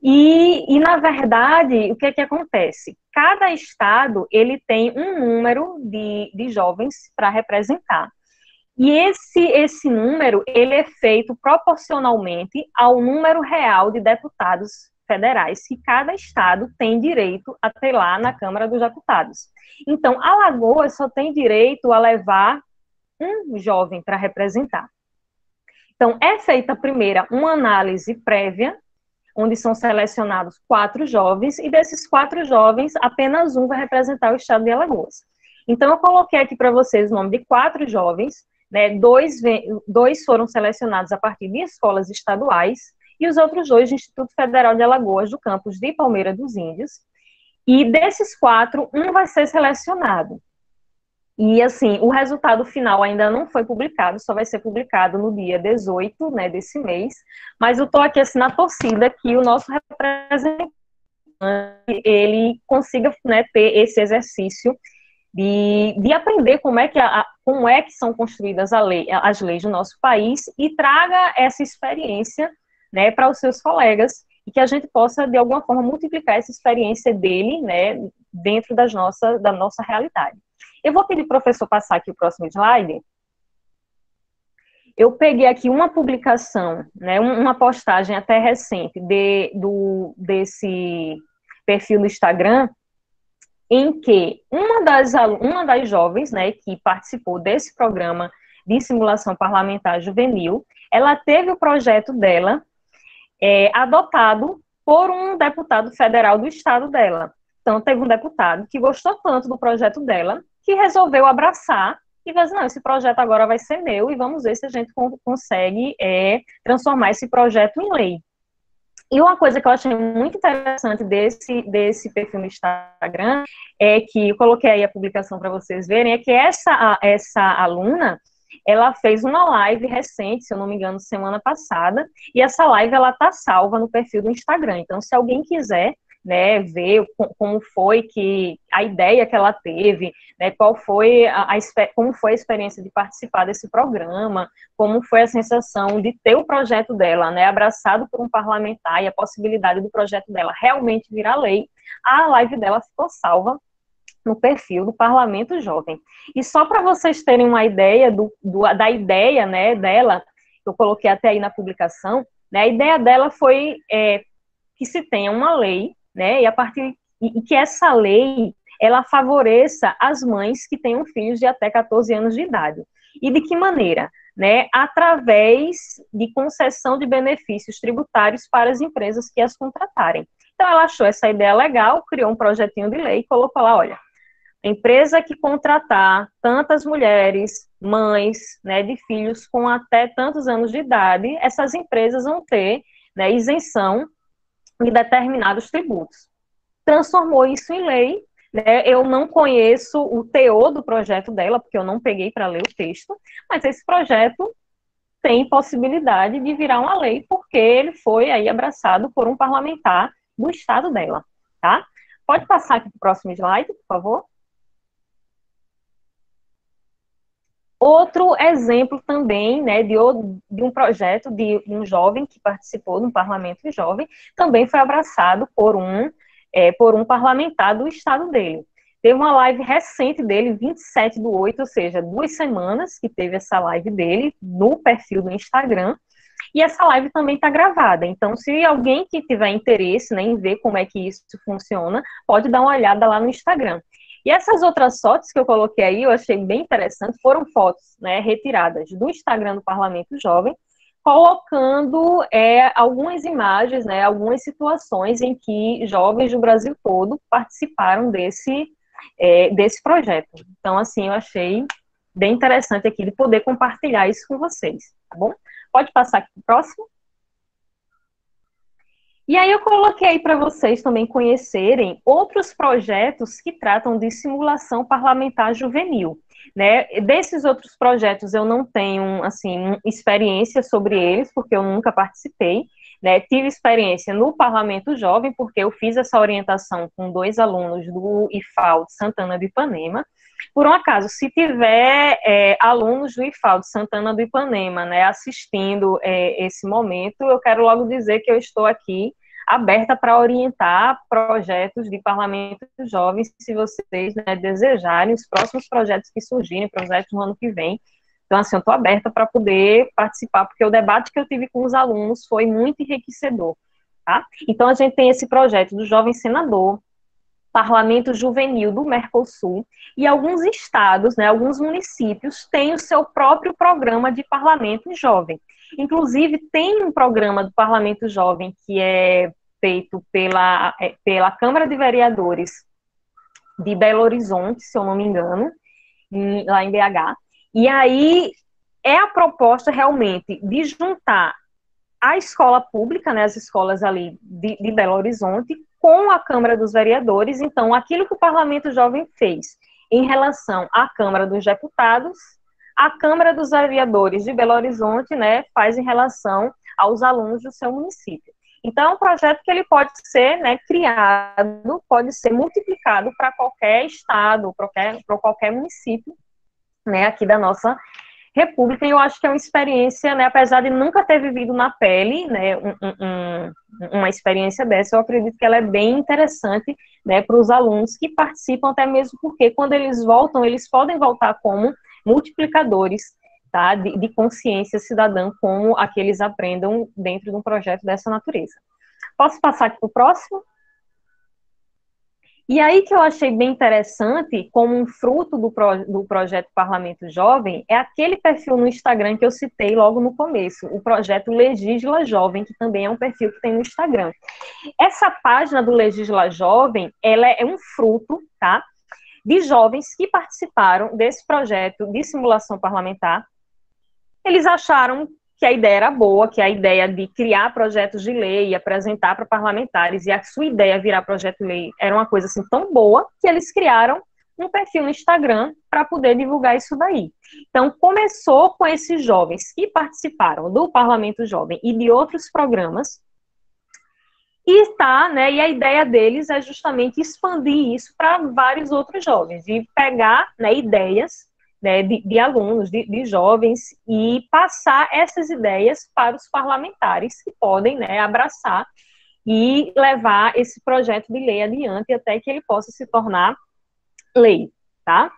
E, na verdade, o que é que acontece? Cada estado, ele tem um número de jovens para representar. E esse número, ele é feito proporcionalmente ao número real de deputados federais que cada estado tem direito a ter lá na Câmara dos Deputados. Então, Alagoas só tem direito a levar um jovem para representar. Então, é feita primeiro uma análise prévia, onde são selecionados 4 jovens, e desses 4 jovens, apenas um vai representar o estado de Alagoas. Então, eu coloquei aqui para vocês o nome de 4 jovens, né, 2 foram selecionados a partir de escolas estaduais, e os outros 2 do Instituto Federal de Alagoas, do campus de Palmeira dos Índios. E desses 4, um vai ser selecionado. E, assim, o resultado final ainda não foi publicado, só vai ser publicado no dia 18, né, desse mês. Mas eu estou aqui, assim, na torcida que o nosso representante, ele consiga, né, ter esse exercício de aprender como é que são construídas as leis do nosso país e traga essa experiência, né, para os seus colegas, e que a gente possa, de alguma forma, multiplicar essa experiência dele, né, dentro da nossa realidade. Eu vou pedir para o professor passar aqui o próximo slide. Eu peguei aqui uma publicação, né, uma postagem até recente desse perfil no Instagram, em que uma das jovens, né, que participou desse programa de simulação parlamentar juvenil, ela teve o projeto dela adotado por um deputado federal do estado dela. Então, teve um deputado que gostou tanto do projeto dela, que resolveu abraçar e falou assim, não, esse projeto agora vai ser meu, e vamos ver se a gente consegue transformar esse projeto em lei. E uma coisa que eu achei muito interessante desse perfil no Instagram, é que eu coloquei aí a publicação para vocês verem, é que essa aluna, ela fez uma live recente, se eu não me engano, semana passada, e essa live, ela está salva no perfil do Instagram. Então, se alguém quiser, né, ver como foi que a ideia que ela teve, né, qual foi como foi a experiência de participar desse programa, como foi a sensação de ter o projeto dela, né, abraçado por um parlamentar e a possibilidade do projeto dela realmente virar lei. A live dela ficou salva no perfil do Parlamento Jovem. E só para vocês terem uma ideia da ideia, né, dela, que eu coloquei até aí na publicação, né, a ideia dela foi que se tenha uma lei, né, e que essa lei ela favoreça as mães que tenham filhos de até 14 anos de idade. E de que maneira? Né, através de concessão de benefícios tributários para as empresas que as contratarem. Então, ela achou essa ideia legal, criou um projetinho de lei e colocou lá, olha, a empresa que contratar tantas mulheres, mães, né, de filhos com até tantos anos de idade, essas empresas vão ter, né, isenção de determinados tributos. Transformou isso em lei, né? Eu não conheço o teor do projeto dela, porque eu não peguei para ler o texto, mas esse projeto tem possibilidade de virar uma lei, porque ele foi aí abraçado por um parlamentar do estado dela, tá? Pode passar aqui para o próximo slide, por favor. Outro exemplo também, né, de um projeto de um jovem que participou do Parlamento Jovem, também foi abraçado por um parlamentar do estado dele. Teve uma live recente dele, 27/8, ou seja, 2 semanas que teve essa live dele no perfil do Instagram, e essa live também está gravada. Então, se alguém que tiver interesse, né, em ver como é que isso funciona, pode dar uma olhada lá no Instagram. E essas outras fotos que eu coloquei aí, eu achei bem interessante, foram fotos, né, retiradas do Instagram do Parlamento Jovem, colocando algumas imagens, né, algumas situações em que jovens do Brasil todo participaram desse projeto. Então, assim, eu achei bem interessante aqui de poder compartilhar isso com vocês, tá bom? Pode passar aqui para o próximo. E aí eu coloquei para vocês também conhecerem outros projetos que tratam de simulação parlamentar juvenil, né? Desses outros projetos eu não tenho, assim, experiência sobre eles, porque eu nunca participei, né? Tive experiência no Parlamento Jovem, porque eu fiz essa orientação com 2 alunos do IFAL de Santana do Ipanema. Por um acaso, se tiver alunos do IFAL de Santana do Ipanema, né, assistindo esse momento, eu quero logo dizer que eu estou aqui aberta para orientar projetos de Parlamento Jovens, se vocês, né, desejarem, os próximos projetos que surgirem, projetos no ano que vem. Então, assim, eu estou aberta para poder participar, porque o debate que eu tive com os alunos foi muito enriquecedor, tá? Então, a gente tem esse projeto do Jovem Senador, Parlamento Juvenil do Mercosul, e alguns estados, né, alguns municípios têm o seu próprio programa de Parlamento Jovem. Inclusive, tem um programa do Parlamento Jovem que é feito pela Câmara de Vereadores de Belo Horizonte, se eu não me engano, lá em BH, e aí é a proposta realmente de juntar a escola pública, né, as escolas ali de Belo Horizonte, com a Câmara dos Vereadores. Então, aquilo que o Parlamento Jovem fez em relação à Câmara dos Deputados, a Câmara dos Vereadores de Belo Horizonte, né, faz em relação aos alunos do seu município. Então, é um projeto que ele pode ser, né, criado, pode ser multiplicado para qualquer estado, para qualquer município, né, aqui da nossa República. E eu acho que é uma experiência, né, apesar de nunca ter vivido na pele, né, uma experiência dessa, eu acredito que ela é bem interessante, né, para os alunos que participam, até mesmo porque quando eles voltam, eles podem voltar como multiplicadores, tá, de consciência cidadã, como aqueles aprendam dentro de um projeto dessa natureza. Posso passar aqui para o próximo? E aí que eu achei bem interessante, como um fruto do projeto Parlamento Jovem, é aquele perfil no Instagram que eu citei logo no começo, o projeto Legisla Jovem, que também é um perfil que tem no Instagram. Essa página do Legisla Jovem, ela é um fruto, tá, de jovens que participaram desse projeto de simulação parlamentar. Eles acharam que a ideia era boa, que a ideia de criar projetos de lei e apresentar para parlamentares, e a sua ideia virar projeto de lei era uma coisa assim tão boa, que eles criaram um perfil no Instagram para poder divulgar isso daí. Então, começou com esses jovens que participaram do Parlamento Jovem e de outros programas, né, e a ideia deles é justamente expandir isso para vários outros jovens, e pegar, né, ideias, né, de alunos, de jovens, e passar essas ideias para os parlamentares, que podem, né, abraçar e levar esse projeto de lei adiante até que ele possa se tornar lei, tá?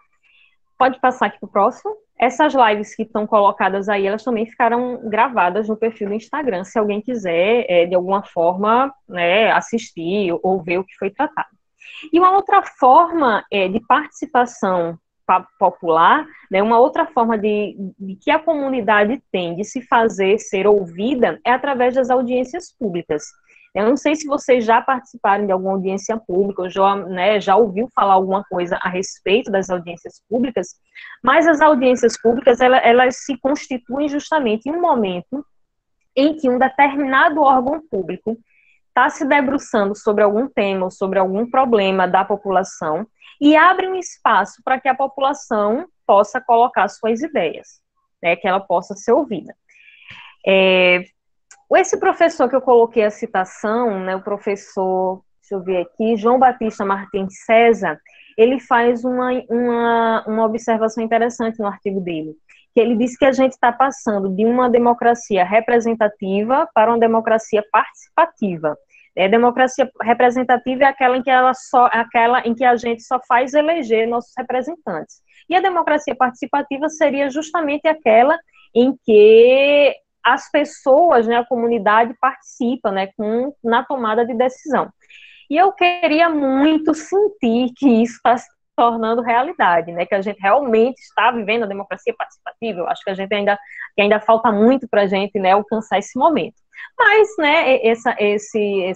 Pode passar aqui para o próximo. Essas lives que estão colocadas aí, elas também ficaram gravadas no perfil do Instagram, se alguém quiser, de alguma forma, né, assistir ou ver o que foi tratado. E uma outra forma de participação popular, né, uma outra forma de que a comunidade tem de se fazer ser ouvida é através das audiências públicas. Eu não sei se vocês já participaram de alguma audiência pública, ou já, né, já ouviu falar alguma coisa a respeito das audiências públicas, mas as audiências públicas, elas se constituem justamente em um momento em que um determinado órgão público está se debruçando sobre algum tema ou sobre algum problema da população e abre um espaço para que a população possa colocar suas ideias, né, que ela possa ser ouvida. Esse professor que eu coloquei a citação, né, o professor, deixa eu ver aqui, João Batista Martins César, ele faz uma observação interessante no artigo dele, que ele diz que a gente está passando de uma democracia representativa para uma democracia participativa. Democracia representativa é aquela em que a gente só faz eleger nossos representantes. E a democracia participativa seria justamente aquela em que as pessoas, né, a comunidade participa, né, na tomada de decisão. E eu queria muito sentir que isso está se tornando realidade, né, que a gente realmente está vivendo a democracia participativa. Eu acho que que ainda falta muito para a gente, né, alcançar esse momento. Mas, né, esse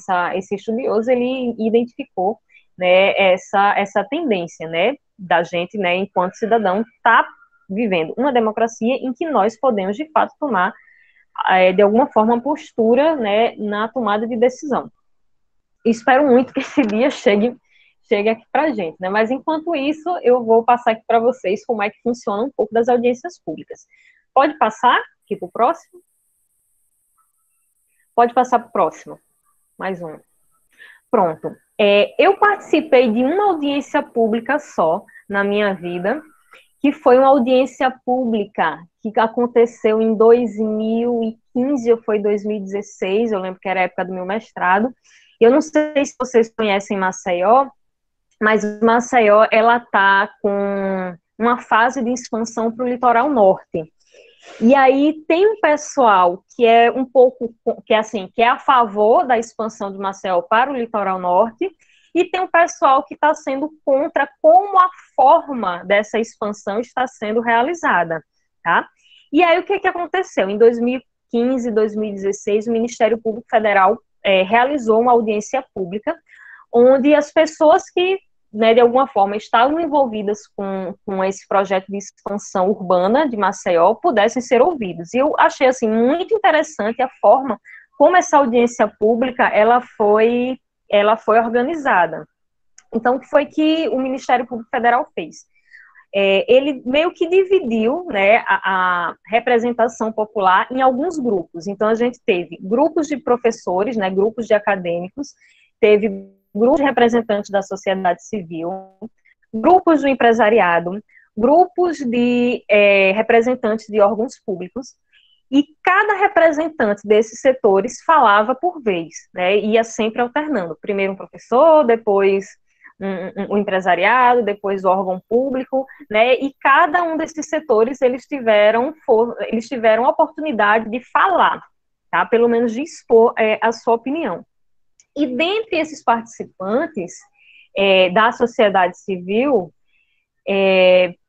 estudioso, ele identificou, né, essa tendência, né, da gente, né, enquanto cidadão, tá vivendo uma democracia em que nós podemos, de fato, tomar de alguma forma, uma postura, né, na tomada de decisão. Espero muito que esse dia chegue aqui para a gente, né? Mas, enquanto isso, eu vou passar aqui para vocês como é que funciona um pouco das audiências públicas. Pode passar aqui para o próximo? Pode passar para o próximo. Mais um. Pronto. Eu participei de uma audiência pública só na minha vida, que foi uma audiência pública que aconteceu em 2015 ou foi 2016, eu lembro que era a época do meu mestrado. Eu não sei se vocês conhecem Maceió, mas Maceió, ela está com uma fase de expansão para o litoral norte. E aí tem um pessoal que é um pouco, que é a favor da expansão de Maceió para o litoral norte, e tem um pessoal que está sendo contra como a forma dessa expansão está sendo realizada, tá? E aí o que aconteceu? Em 2015, 2016, o Ministério Público Federal realizou uma audiência pública, onde as pessoas que, né, de alguma forma, estavam envolvidas com esse projeto de expansão urbana de Maceió pudessem ser ouvidos. E eu achei, assim, muito interessante a forma como essa audiência pública, ela foi organizada. Então, o que foi que o Ministério Público Federal fez? Ele meio que dividiu, né, a representação popular em alguns grupos. Então, a gente teve grupos de professores, né, grupos de acadêmicos, teve grupos de representantes da sociedade civil, grupos do empresariado, grupos de representantes de órgãos públicos, e cada representante desses setores falava por vez, né, ia sempre alternando, primeiro um professor, depois um empresariado, depois o órgão público, né, e cada um desses setores, eles tiveram a oportunidade de falar, tá, pelo menos de expor a sua opinião. E dentre esses participantes da sociedade civil,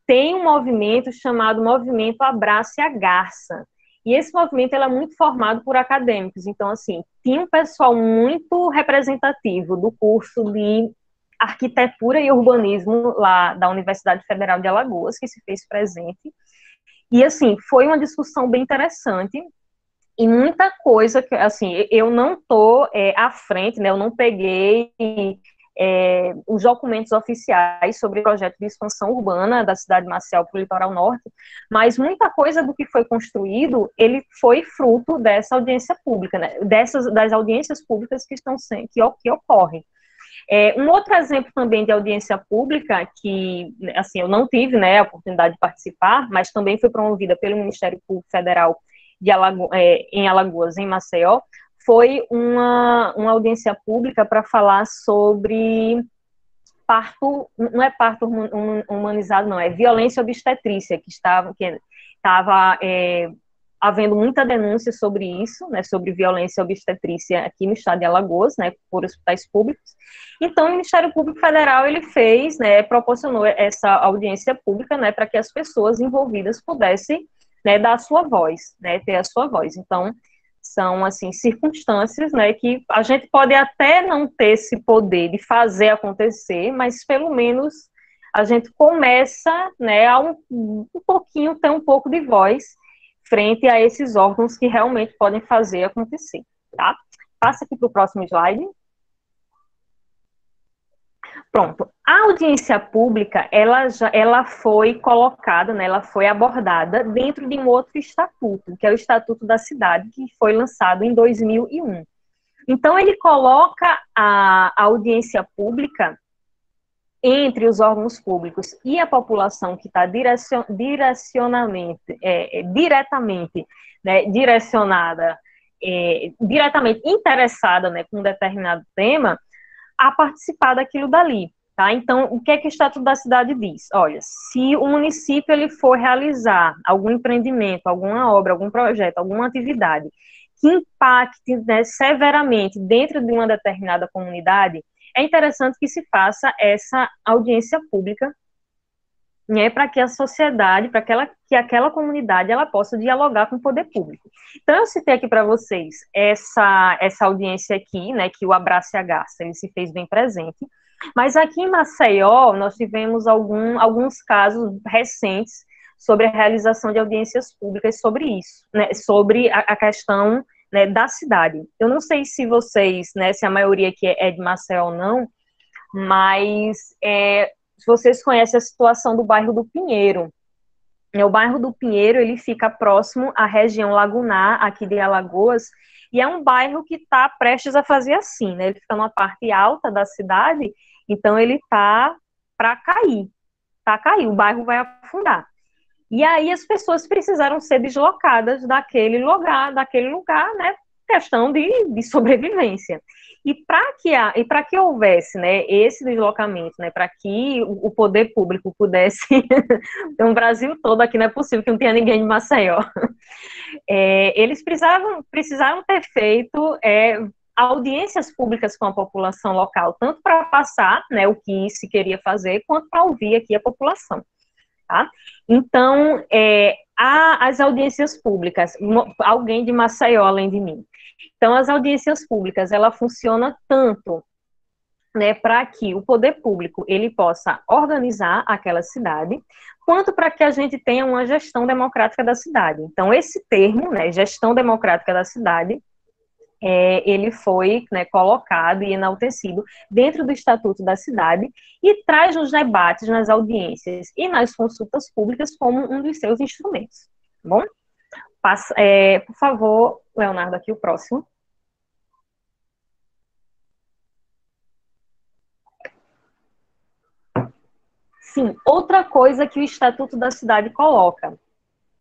tem um movimento chamado Movimento Abrace a Garça. E esse movimento é muito formado por acadêmicos. Então, assim, tinha um pessoal muito representativo do curso de Arquitetura e Urbanismo lá da Universidade Federal de Alagoas, que se fez presente. E, assim, foi uma discussão bem interessante. E muita coisa que, assim, eu não estou à frente, né, eu não peguei os documentos oficiais sobre o projeto de expansão urbana da cidade de Marcial para o litoral norte, mas muita coisa do que foi construído, ele foi fruto dessa audiência pública, né, das audiências públicas que ocorrem. Um outro exemplo também de audiência pública, que, assim, eu não tive, né, a oportunidade de participar, mas também foi promovida pelo Ministério Público Federal em Alagoas, em Maceió, foi uma audiência pública para falar sobre parto, não é parto humanizado, não, é violência obstetrícia, que estava havendo muita denúncia sobre isso, né, sobre violência obstetrícia aqui no estado de Alagoas, né, por hospitais públicos. Então, o Ministério Público Federal, ele fez, né, proporcionou essa audiência pública, né, para que as pessoas envolvidas pudessem, né, dar a sua voz, né, ter a sua voz. Então, são, assim, circunstâncias, né, que a gente pode até não ter esse poder de fazer acontecer, mas pelo menos a gente começa, né, a um pouquinho, ter um pouco de voz frente a esses órgãos que realmente podem fazer acontecer, tá? Passa aqui para o próximo slide. Pronto. A audiência pública, ela foi colocada, né, ela foi abordada dentro de um outro estatuto, que é o Estatuto da Cidade, que foi lançado em 2001. Então, ele coloca a audiência pública entre os órgãos públicos e a população que está diretamente, né, direcionada, diretamente interessada, né, com um determinado tema, a participar daquilo dali, tá? Então, o que é que o Estatuto da Cidade diz? Olha, se o município ele for realizar algum empreendimento, alguma obra, algum projeto, alguma atividade que impacte, né, severamente dentro de uma determinada comunidade, é interessante que se faça essa audiência pública, né, para que a sociedade, que aquela comunidade, ela possa dialogar com o poder público. Então, eu citei aqui para vocês essa audiência aqui, né, que o Abrace a Garça, ele se fez bem presente, mas aqui em Maceió, nós tivemos alguns casos recentes sobre a realização de audiências públicas sobre isso, né, sobre a questão, né, da cidade. Eu não sei se vocês, né, se a maioria aqui é de Maceió ou não, mas se vocês conhecem a situação do bairro do Pinheiro. O bairro do Pinheiro, ele fica próximo à região lagunar, aqui de Alagoas, e é um bairro que está prestes a fazer assim, né? Ele fica numa parte alta da cidade, então ele está para cair, o bairro vai afundar. E aí as pessoas precisaram ser deslocadas daquele lugar, né, questão de sobrevivência. E para que houvesse, né, esse deslocamento, né, para que o poder público pudesse, tem um Brasil todo aqui, não é possível que não tenha ninguém de Maceió, eles precisaram ter feito audiências públicas com a população local, tanto para passar, né, o que se queria fazer, quanto para ouvir aqui a população. Tá? Então, as audiências públicas, alguém de Maceió além de mim. Então, as audiências públicas, ela funciona tanto, né, para que o poder público ele possa organizar aquela cidade, quanto para que a gente tenha uma gestão democrática da cidade. Então, esse termo, né, gestão democrática da cidade, ele foi, né, colocado e enaltecido dentro do Estatuto da Cidade e traz nos debates, nas audiências e nas consultas públicas como um dos seus instrumentos. Tá bom? Por favor, Leonardo, aqui o próximo. Sim, outra coisa que o Estatuto da Cidade coloca.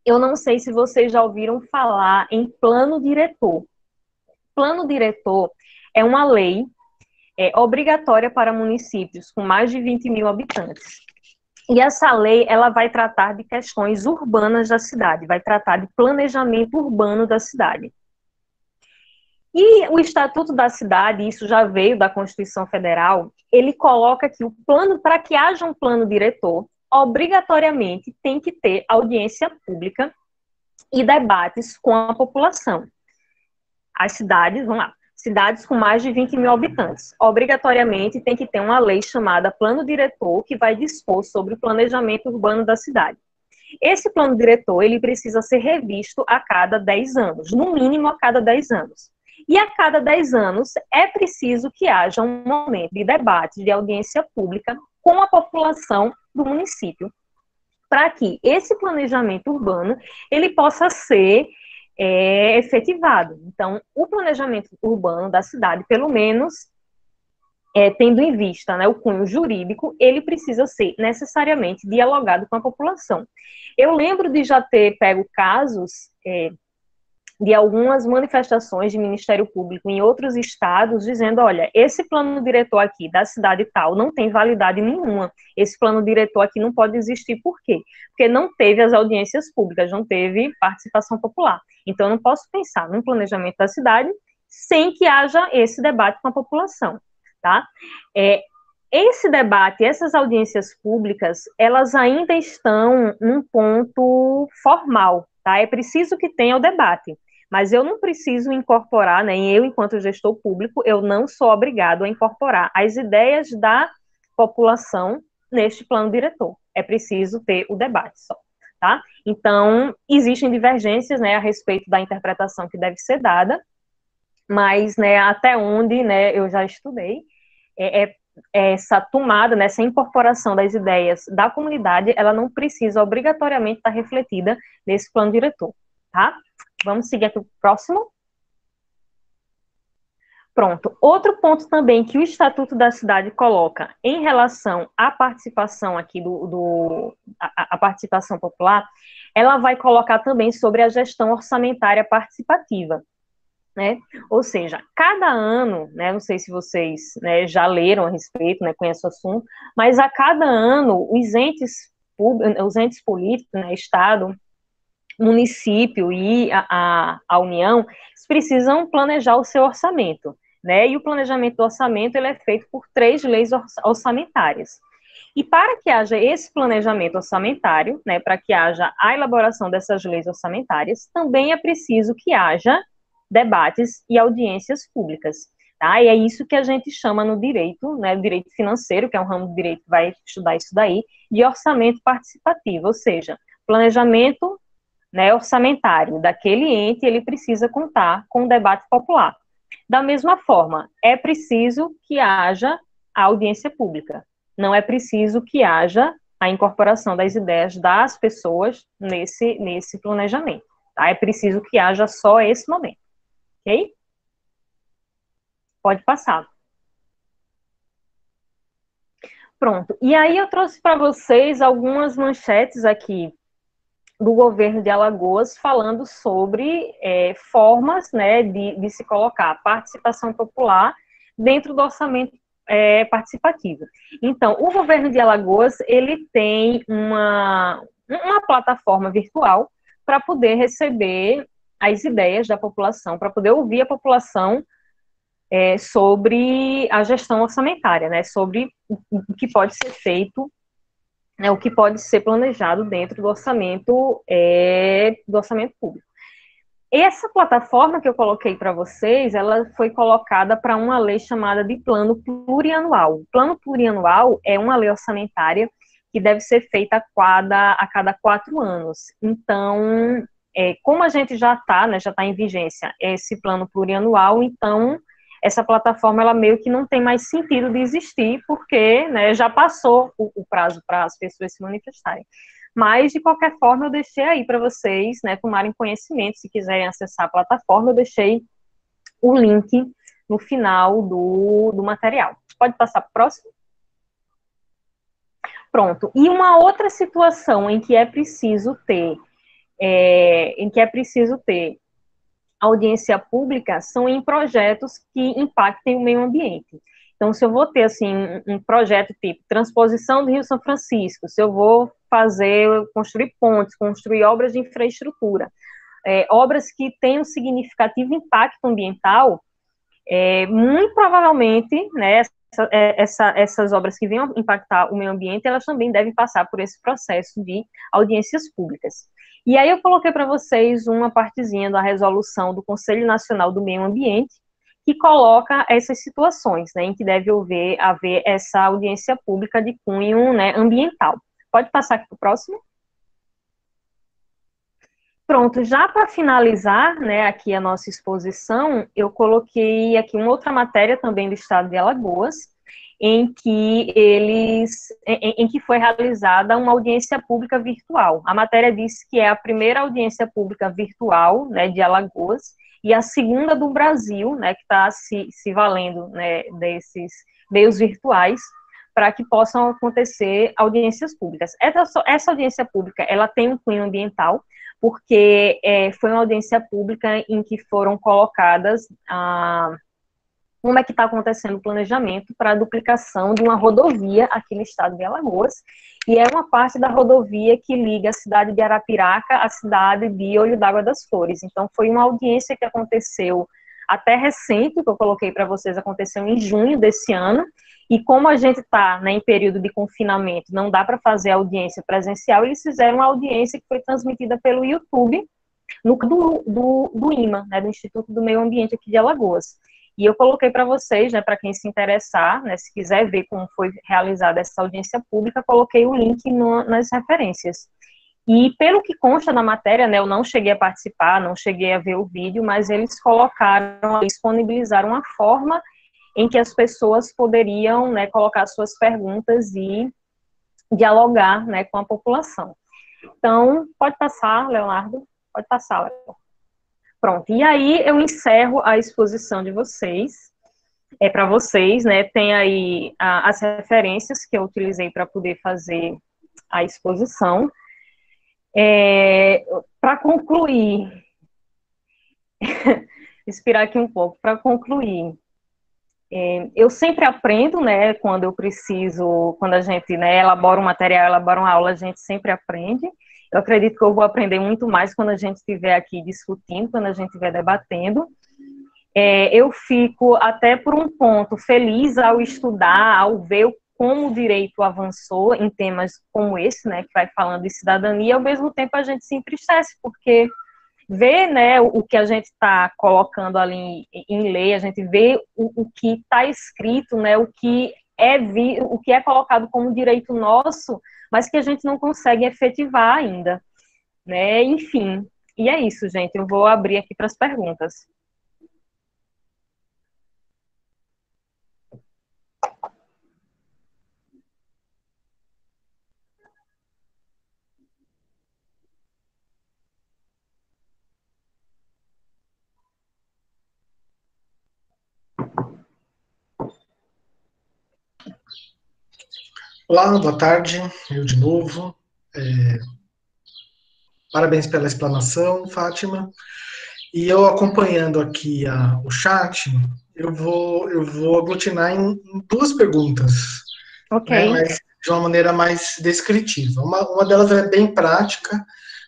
Eu não sei se vocês já ouviram falar em plano diretor. Plano diretor é uma lei obrigatória para municípios com mais de 20 mil habitantes. E essa lei, ela vai tratar de questões urbanas da cidade, vai tratar de planejamento urbano da cidade. E o Estatuto da Cidade, isso já veio da Constituição Federal, ele coloca que o plano, para que haja um plano diretor, obrigatoriamente tem que ter audiência pública e debates com a população. As cidades, vamos lá, cidades com mais de 20 mil habitantes, obrigatoriamente tem que ter uma lei chamada Plano Diretor, que vai dispor sobre o planejamento urbano da cidade. Esse plano diretor, ele precisa ser revisto a cada 10 anos, no mínimo a cada 10 anos. E a cada 10 anos é preciso que haja um momento de debate, de audiência pública com a população do município, para que esse planejamento urbano ele possa ser efetivado. Então, o planejamento urbano da cidade, pelo menos, tendo em vista, né, o cunho jurídico, ele precisa ser necessariamente dialogado com a população. Eu lembro de já ter pego casos de algumas manifestações de Ministério Público em outros estados, dizendo, olha, esse plano diretor aqui da cidade tal não tem validade nenhuma, esse plano diretor aqui não pode existir, por quê? Porque não teve as audiências públicas, não teve participação popular. Então, eu não posso pensar num planejamento da cidade sem que haja esse debate com a população, tá? Esse debate, essas audiências públicas, elas ainda estão num ponto formal, tá? É preciso que tenha o debate, mas eu não preciso incorporar, nem eu, enquanto gestor público, eu não sou obrigado a incorporar as ideias da população neste plano diretor. É preciso ter o debate só, tá? Então, existem divergências, né, a respeito da interpretação que deve ser dada, mas, né, até onde, né, eu já estudei, essa tomada, né, essa incorporação das ideias da comunidade, ela não precisa obrigatoriamente estar refletida nesse plano diretor, tá? Vamos seguir aqui o próximo. Pronto. Outro ponto também que o Estatuto da Cidade coloca em relação à participação aqui a participação popular, ela vai colocar também sobre a gestão orçamentária participativa, né? Ou seja, cada ano, né, não sei se vocês, né, já leram a respeito, né, conhecem o assunto, mas a cada ano os entes políticos, né, Estado, município e a União, eles precisam planejar o seu orçamento, né? E o planejamento do orçamento ele é feito por 3 leis orçamentárias. E para que haja esse planejamento orçamentário, né, para que haja a elaboração dessas leis orçamentárias, também é preciso que haja debates e audiências públicas, tá? E é isso que a gente chama no direito, né, direito financeiro, que é um ramo do direito que vai estudar isso daí, de orçamento participativo, ou seja, planejamento, né, orçamentário daquele ente, ele precisa contar com o debate popular. Da mesma forma, é preciso que haja a audiência pública, não é preciso que haja a incorporação das ideias das pessoas nesse planejamento, tá? É preciso que haja só esse momento, ok? Pode passar. Pronto, e aí eu trouxe para vocês algumas manchetes aqui do governo de Alagoas falando sobre formas, né, de se colocar participação popular dentro do orçamento participativo. Então, o governo de Alagoas, ele tem uma plataforma virtual para poder receber as ideias da população, para poder ouvir a população sobre a gestão orçamentária, né, sobre o que pode ser feito, o que pode ser planejado dentro do orçamento público. Essa plataforma que eu coloquei para vocês, ela foi colocada para uma lei chamada de Plano Plurianual. O Plano Plurianual é uma lei orçamentária que deve ser feita a cada 4 anos. Então, como a gente já está, né, já está em vigência esse Plano Plurianual, então essa plataforma, ela meio que não tem mais sentido de existir, porque, né, já passou o prazo para as pessoas se manifestarem. Mas, de qualquer forma, eu deixei aí para vocês, né, tomarem conhecimento. Se quiserem acessar a plataforma, eu deixei o link no final do material. Pode passar para o próximo? Pronto. E uma outra situação em que é preciso ter audiência pública são em projetos que impactem o meio ambiente. Então, se eu vou ter, assim, um projeto tipo transposição do Rio São Francisco, se eu vou construir pontes, construir obras de infraestrutura, obras que têm um significativo impacto ambiental, muito provavelmente, né, essas obras que venham impactar o meio ambiente, elas também devem passar por esse processo de audiências públicas. E aí eu coloquei para vocês uma partezinha da resolução do Conselho Nacional do Meio Ambiente, que coloca essas situações, né, em que deve haver essa audiência pública de cunho, né, ambiental. Pode passar aqui para o próximo? pronto, já para finalizar, né, aqui a nossa exposição, eu coloquei aqui uma outra matéria também do estado de Alagoas, em que foi realizada uma audiência pública virtual. A matéria diz que é a primeira audiência pública virtual, né, de Alagoas, e a segunda do Brasil, né, que está se valendo, né, desses meios virtuais, para que possam acontecer audiências públicas. Essa audiência pública, ela tem um cunho ambiental, porque foi uma audiência pública em que foram colocadas como é que está acontecendo o planejamento para a duplicação de uma rodovia aqui no estado de Alagoas, e é uma parte da rodovia que liga a cidade de Arapiraca à cidade de Olho d'Água das Flores. Então, foi uma audiência que aconteceu até recente, que eu coloquei para vocês, aconteceu em junho desse ano, e como a gente está, né, em período de confinamento, não dá para fazer audiência presencial, eles fizeram uma audiência que foi transmitida pelo YouTube, do IMA, né, do Instituto do Meio Ambiente aqui de Alagoas. E eu coloquei para vocês, né, para quem se interessar, né, se quiser ver como foi realizada essa audiência pública, coloquei o link nas referências. E pelo que consta na matéria, né, eu não cheguei a participar, não cheguei a ver o vídeo, mas eles disponibilizaram uma forma em que as pessoas poderiam, né, colocar suas perguntas e dialogar, né, com a população. Então, pode passar, Leonardo, pode passar, Leonardo. Pronto, e aí eu encerro a exposição de vocês, para vocês, né, tem aí as referências que eu utilizei para poder fazer a exposição. Para concluir, respirar aqui um pouco, para concluir, eu sempre aprendo, né, quando eu preciso, quando a gente, né, elabora um material, elabora uma aula, a gente sempre aprende. Eu acredito que eu vou aprender muito mais quando a gente estiver aqui discutindo, quando a gente estiver debatendo. Eu fico até por um ponto feliz ao estudar, ao ver como o direito avançou em temas como esse, né, que vai falando de cidadania, e ao mesmo tempo a gente se entristece, porque vê, né, o que a gente está colocando ali em lei, a gente vê o que está escrito, né, o que é colocado como direito nosso, mas que a gente não consegue efetivar ainda, né, enfim. E é isso, gente, eu vou abrir aqui para as perguntas. Olá, boa tarde, eu de novo. Parabéns pela explanação, Fátima. E eu acompanhando aqui o chat, eu vou aglutinar em duas perguntas, Ok. né, mas de uma maneira mais descritiva. Uma delas é bem prática,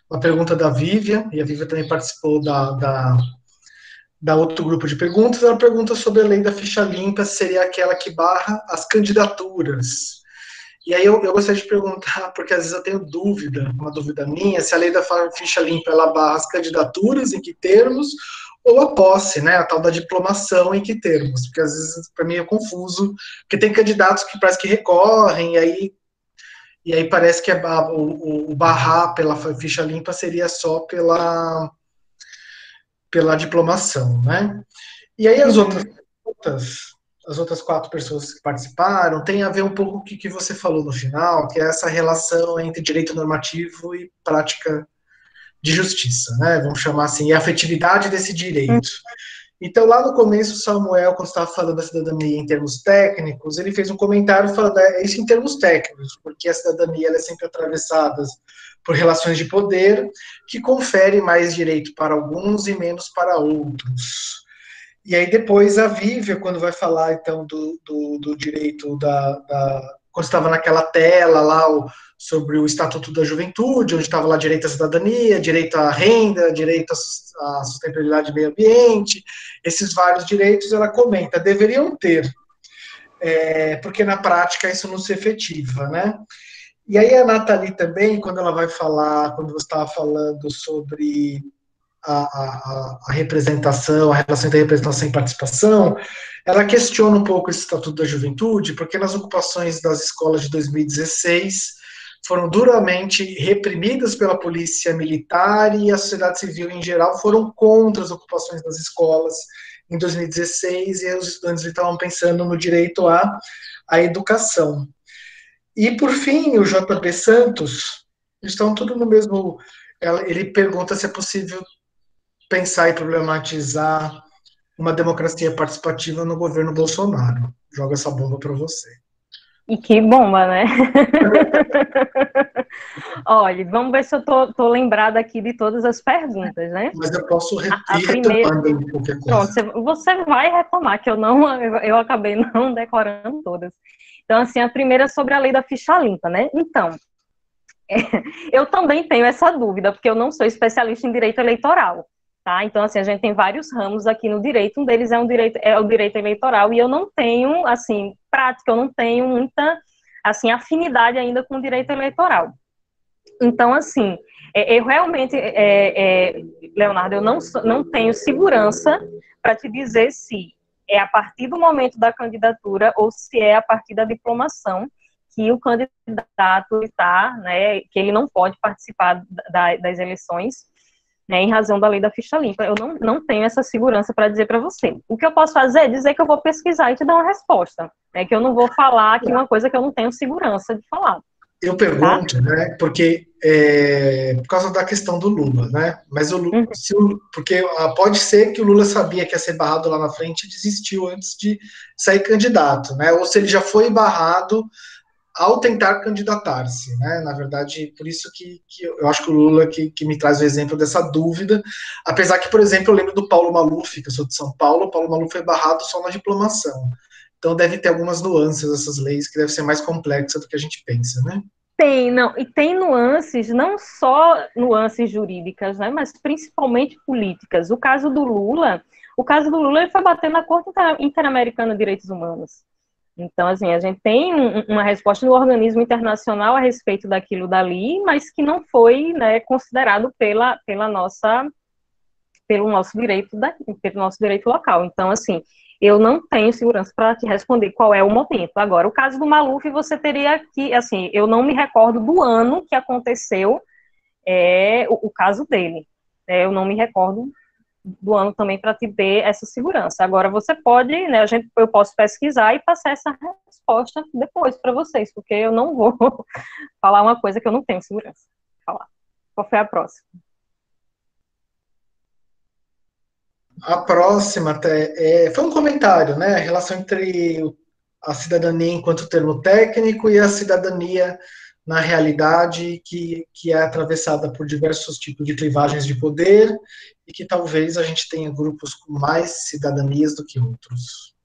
uma pergunta da Vívia, e a Vívia também participou da outro grupo de perguntas. Ela pergunta sobre a lei da ficha limpa, seria aquela que barra as candidaturas. E aí eu gostaria de perguntar, porque às vezes eu tenho dúvida, uma dúvida minha, se a lei da ficha limpa ela barra as candidaturas, em que termos, ou a posse, né, a tal da diplomação, em que termos, porque às vezes para mim é confuso, porque tem candidatos que parece que recorrem, e aí parece que o barrar pela ficha limpa seria só pela diplomação, né? E aí as outras quatro pessoas que participaram, tem a ver um pouco com o que você falou no final, que é essa relação entre direito normativo e prática de justiça, né? Vamos chamar assim, e a afetividade desse direito. Então, lá no começo, o Samuel, quando estava falando da cidadania em termos técnicos, ele fez um comentário falando isso em termos técnicos, porque a cidadania ela é sempre atravessada por relações de poder que conferem mais direito para alguns e menos para outros. E aí depois a Vívia, quando vai falar então do direito quando estava naquela tela lá sobre o Estatuto da Juventude, onde estava lá direito à cidadania, direito à renda, direito à sustentabilidade do meio ambiente, esses vários direitos, ela comenta, deveriam ter, porque na prática isso não se efetiva, né? E aí a Nathalie também, quando ela vai falar, quando você estava falando sobre a representação, a relação entre representação e participação, ela questiona um pouco esse Estatuto da Juventude, porque nas ocupações das escolas de 2016 foram duramente reprimidas pela polícia militar e a sociedade civil em geral foram contra as ocupações das escolas em 2016 e os estudantes estavam pensando no direito à educação. E, por fim, o JB Santos, estão tudo no mesmo... Ele pergunta se é possível pensar e problematizar uma democracia participativa no governo Bolsonaro. Joga essa bomba para você. E que bomba, né? Olha, vamos ver se eu tô lembrada aqui de todas as perguntas, né? Mas eu posso ir primeira... retomando qualquer coisa. Pronto, você vai retomar, que eu acabei não decorando todas. Então, assim, a primeira é sobre a lei da ficha limpa, né? Então, eu também tenho essa dúvida, porque eu não sou especialista em direito eleitoral, tá? Então, assim, a gente tem vários ramos aqui no direito, um deles é o direito eleitoral, e eu não tenho, assim, prática, eu não tenho muita, assim, afinidade ainda com o direito eleitoral. Então, assim, eu realmente, Leonardo, eu não tenho segurança para te dizer se é a partir do momento da candidatura ou se é a partir da diplomação que o candidato está, né, que ele não pode participar das eleições, né, em razão da lei da ficha limpa. Eu não tenho essa segurança para dizer para você. O que eu posso fazer é dizer que eu vou pesquisar e te dar uma resposta, né, que eu não vou falar aqui uma coisa que eu não tenho segurança de falar. Eu pergunto, tá? Né, porque por causa da questão do Lula, né? Mas porque pode ser que o Lula sabia que ia ser barrado lá na frente e desistiu antes de sair candidato, né? Ou se ele já foi barrado ao tentar candidatar-se, né? Na verdade, por isso que eu acho que o Lula que me traz o exemplo dessa dúvida, apesar que, por exemplo, eu lembro do Paulo Maluf, que eu sou de São Paulo, o Paulo Maluf foi barrado só na diplomação. Então deve ter algumas nuances essas leis que deve ser mais complexa do que a gente pensa, né? Tem nuances, não só nuances jurídicas, né, mas principalmente políticas. O caso do Lula ele foi bater na Corte Interamericana de Direitos Humanos. Então, assim, a gente tem uma resposta do organismo internacional a respeito daquilo dali, mas que não foi, né, considerado pelo nosso direito local. Então, assim, eu não tenho segurança para te responder qual é o momento. Agora, o caso do Maluf, você teria que, assim, eu não me recordo do ano que aconteceu o caso dele. Eu não me recordo do ano também para te ter essa segurança. Agora, você pode, né, eu posso pesquisar e passar essa resposta depois para vocês, porque eu não vou falar uma coisa que eu não tenho segurança de falar. Qual foi a próxima? A próxima foi um comentário, né? A relação entre a cidadania enquanto termo técnico e a cidadania na realidade, que é atravessada por diversos tipos de clivagens de poder e que talvez a gente tenha grupos com mais cidadanias do que outros.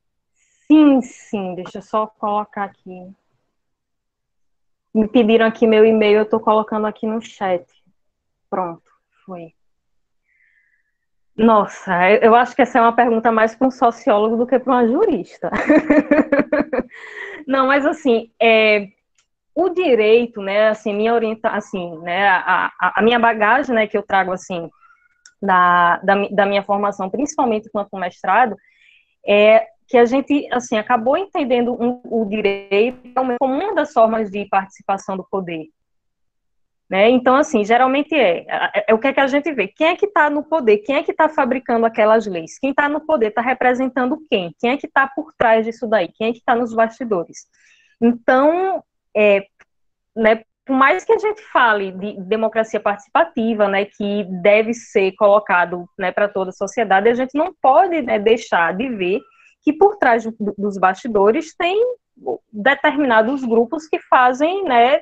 Sim, deixa eu só colocar aqui. Me pediram aqui meu e-mail, eu estou colocando aqui no chat. Pronto, foi. Nossa, eu acho que essa é uma pergunta mais para um sociólogo do que para uma jurista. Não, mas assim, o direito, né, assim, né, a minha bagagem, né, que eu trago, assim, da minha formação, principalmente quanto mestrado, é que a gente, assim, acabou entendendo o direito como uma das formas de participação do poder. Né? Então, assim, geralmente o que é que a gente vê? Quem é que está no poder? Quem é que está fabricando aquelas leis? Quem está no poder está representando quem? Quem é que está por trás disso daí? Quem é que está nos bastidores? Então, né, por mais que a gente fale de democracia participativa, né, que deve ser colocado, né, para toda a sociedade, a gente não pode, né, deixar de ver que por trás dos bastidores tem determinados grupos que fazem, né,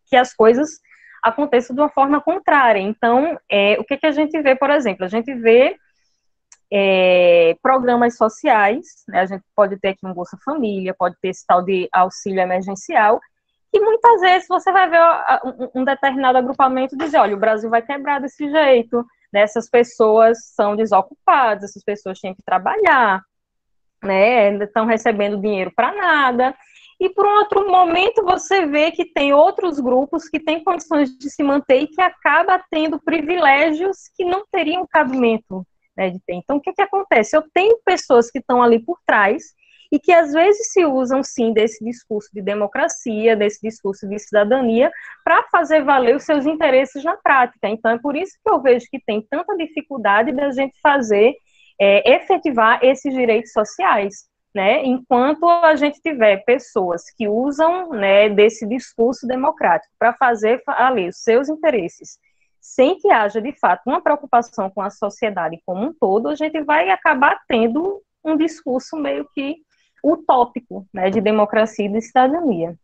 que as coisas aconteçam de uma forma contrária. Então, o que a gente vê, por exemplo? A gente vê programas sociais, né? A gente pode ter aqui um Bolsa Família, pode ter esse tal de auxílio emergencial, e muitas vezes você vai ver um determinado agrupamento dizer, olha, o Brasil vai quebrar desse jeito, né? Essas pessoas são desocupadas, essas pessoas têm que trabalhar, né? Estão recebendo dinheiro para nada. E por um outro momento você vê que tem outros grupos que têm condições de se manter e que acaba tendo privilégios que não teriam cabimento, né, de ter. Então, o que acontece? Eu tenho pessoas que estão ali por trás e que às vezes se usam, sim, desse discurso de democracia, desse discurso de cidadania, para fazer valer os seus interesses na prática. Então, é por isso que eu vejo que tem tanta dificuldade da gente fazer, efetivar esses direitos sociais, né? Enquanto a gente tiver pessoas que usam, né, desse discurso democrático para fazer valer os seus interesses, sem que haja, de fato, uma preocupação com a sociedade como um todo, a gente vai acabar tendo um discurso meio que utópico, né, de democracia e de cidadania.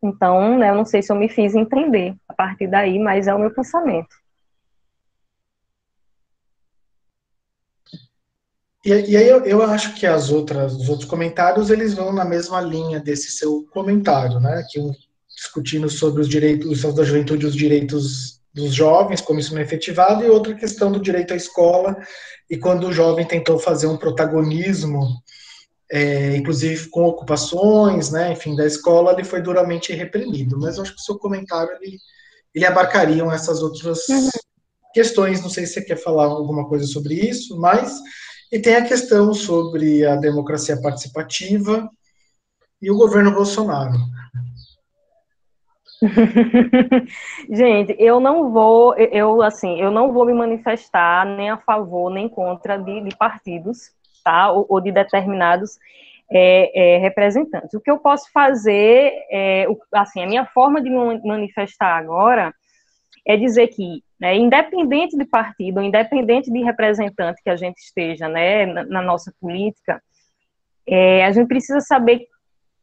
Então, né, eu não sei se eu me fiz entender a partir daí, mas é o meu pensamento. E aí eu acho que os outros comentários, eles vão na mesma linha desse seu comentário, né? Que discutindo sobre os direitos, os da juventude, os direitos dos jovens, como isso não é efetivado, e outra questão do direito à escola, e quando o jovem tentou fazer um protagonismo, inclusive com ocupações, né, enfim, da escola, ele foi duramente reprimido. Mas eu acho que o seu comentário, ele abarcariam essas outras questões, não sei se você quer falar alguma coisa sobre isso, mas... E tem a questão sobre a democracia participativa e o governo Bolsonaro. Gente, eu não vou, eu não vou me manifestar nem a favor nem contra de partidos, tá? Ou de determinados representantes. O que eu posso fazer, assim, a minha forma de me manifestar agora é dizer que, né, independente de partido, independente de representante que a gente esteja, né, na nossa política, a gente precisa saber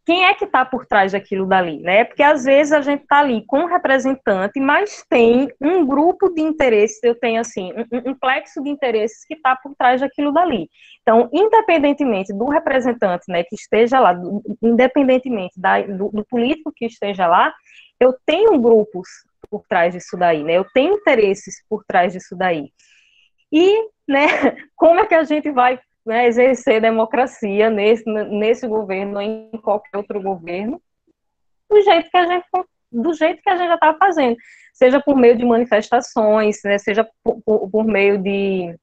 quem é que está por trás daquilo dali, né? Porque às vezes a gente está ali com um representante, mas tem um grupo de interesses, eu tenho assim, um plexo de interesses que está por trás daquilo dali. Então, independentemente do representante, né, que esteja lá, independentemente do político que esteja lá, eu tenho grupos por trás disso daí, né? Eu tenho interesses por trás disso daí. E, né, como é que a gente vai, né, exercer democracia nesse governo ou em qualquer outro governo, do jeito que a gente já está fazendo, seja por meio de manifestações, né, seja por meio de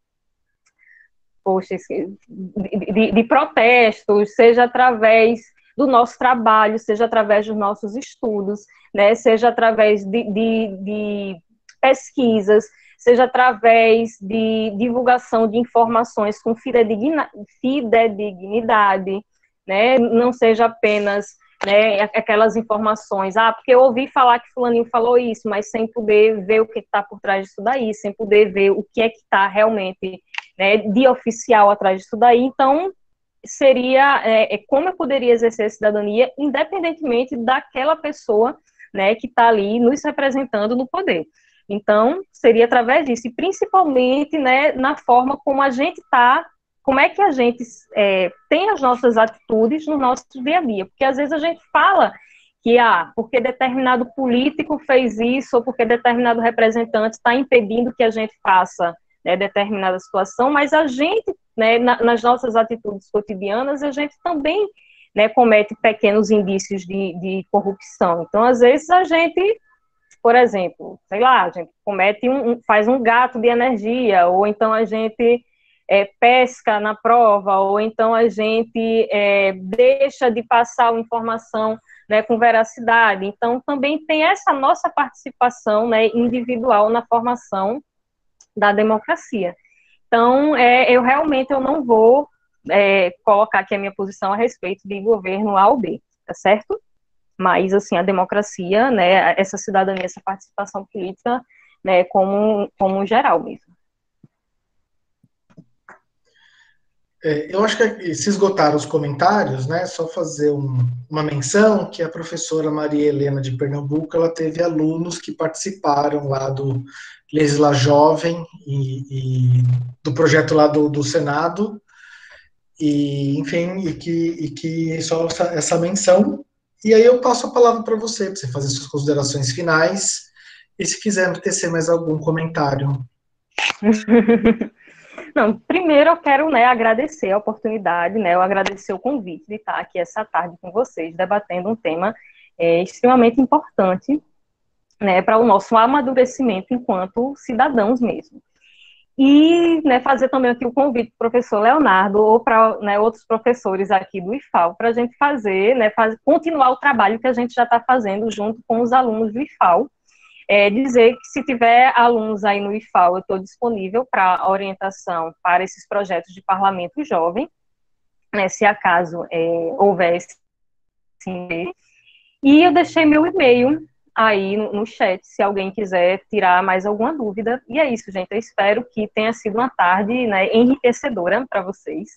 protestos, seja através do nosso trabalho, seja através dos nossos estudos, né, seja através de pesquisas, seja através de divulgação de informações com fidedignidade, né, não seja apenas, né, aquelas informações, porque eu ouvi falar que fulaninho falou isso, mas sem poder ver o que está por trás disso daí, sem poder ver o que é que está realmente, né, de oficial atrás disso daí. Então, seria como eu poderia exercer a cidadania independentemente daquela pessoa, né, que está ali nos representando no poder. Então, seria através disso, e principalmente, né, na forma como a gente está, como é que a gente tem as nossas atitudes no nosso dia a dia, porque às vezes a gente fala que, porque determinado político fez isso, ou porque determinado representante está impedindo que a gente faça, né, determinada situação, mas a gente, né, nas nossas atitudes cotidianas, a gente também, né, comete pequenos indícios de corrupção. Então, às vezes, a gente, por exemplo, sei lá, a gente faz um gato de energia, ou então a gente pesca na prova, ou então a gente deixa de passar uma informação, né, com veracidade. Então, também tem essa nossa participação, né, individual na formação da democracia. Então, eu não vou colocar aqui a minha posição a respeito de governo A ou B, tá certo? Mas, assim, a democracia, né, essa cidadania, essa participação política, né, como geral mesmo. Eu acho que se esgotaram os comentários, né? Só fazer uma menção que a professora Maria Helena de Pernambuco, ela teve alunos que participaram lá do Legisla Jovem e do projeto lá do Senado, e enfim, e que só essa menção. E aí eu passo a palavra para você fazer suas considerações finais, e se quiser tecer mais algum comentário. Não, primeiro eu quero, né, agradecer a oportunidade, né, eu agradecer o convite de estar aqui essa tarde com vocês, debatendo um tema extremamente importante, né, para o nosso amadurecimento enquanto cidadãos mesmo. E, né, fazer também aqui o convite para o professor Leonardo ou para, né, outros professores aqui do IFAL, para a gente fazer, né, continuar o trabalho que a gente já está fazendo junto com os alunos do IFAL. Dizer que se tiver alunos aí no IFAL, eu estou disponível para orientação para esses projetos de parlamento jovem, né, se acaso houvesse. E eu deixei meu e-mail aí no chat, se alguém quiser tirar mais alguma dúvida. E é isso, gente. Eu espero que tenha sido uma tarde, né, enriquecedora para vocês,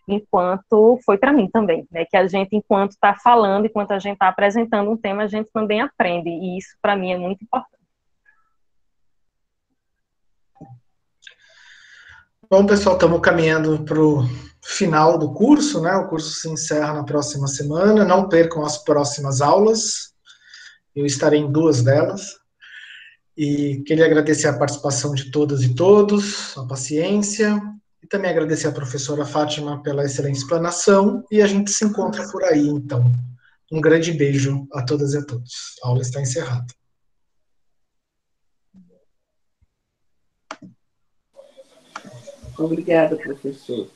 enquanto foi para mim também, né? Que a gente, enquanto está falando, enquanto a gente está apresentando um tema, a gente também aprende. E isso, para mim, é muito importante. Bom, pessoal, estamos caminhando para o final do curso, né? O curso se encerra na próxima semana. Não percam as próximas aulas. Eu estarei em 2 delas. E queria agradecer a participação de todas e todos, a paciência, e também agradecer à professora Fátima pela excelente explanação, e a gente se encontra por aí, então. Um grande beijo a todas e a todos. A aula está encerrada. Obrigada, professor.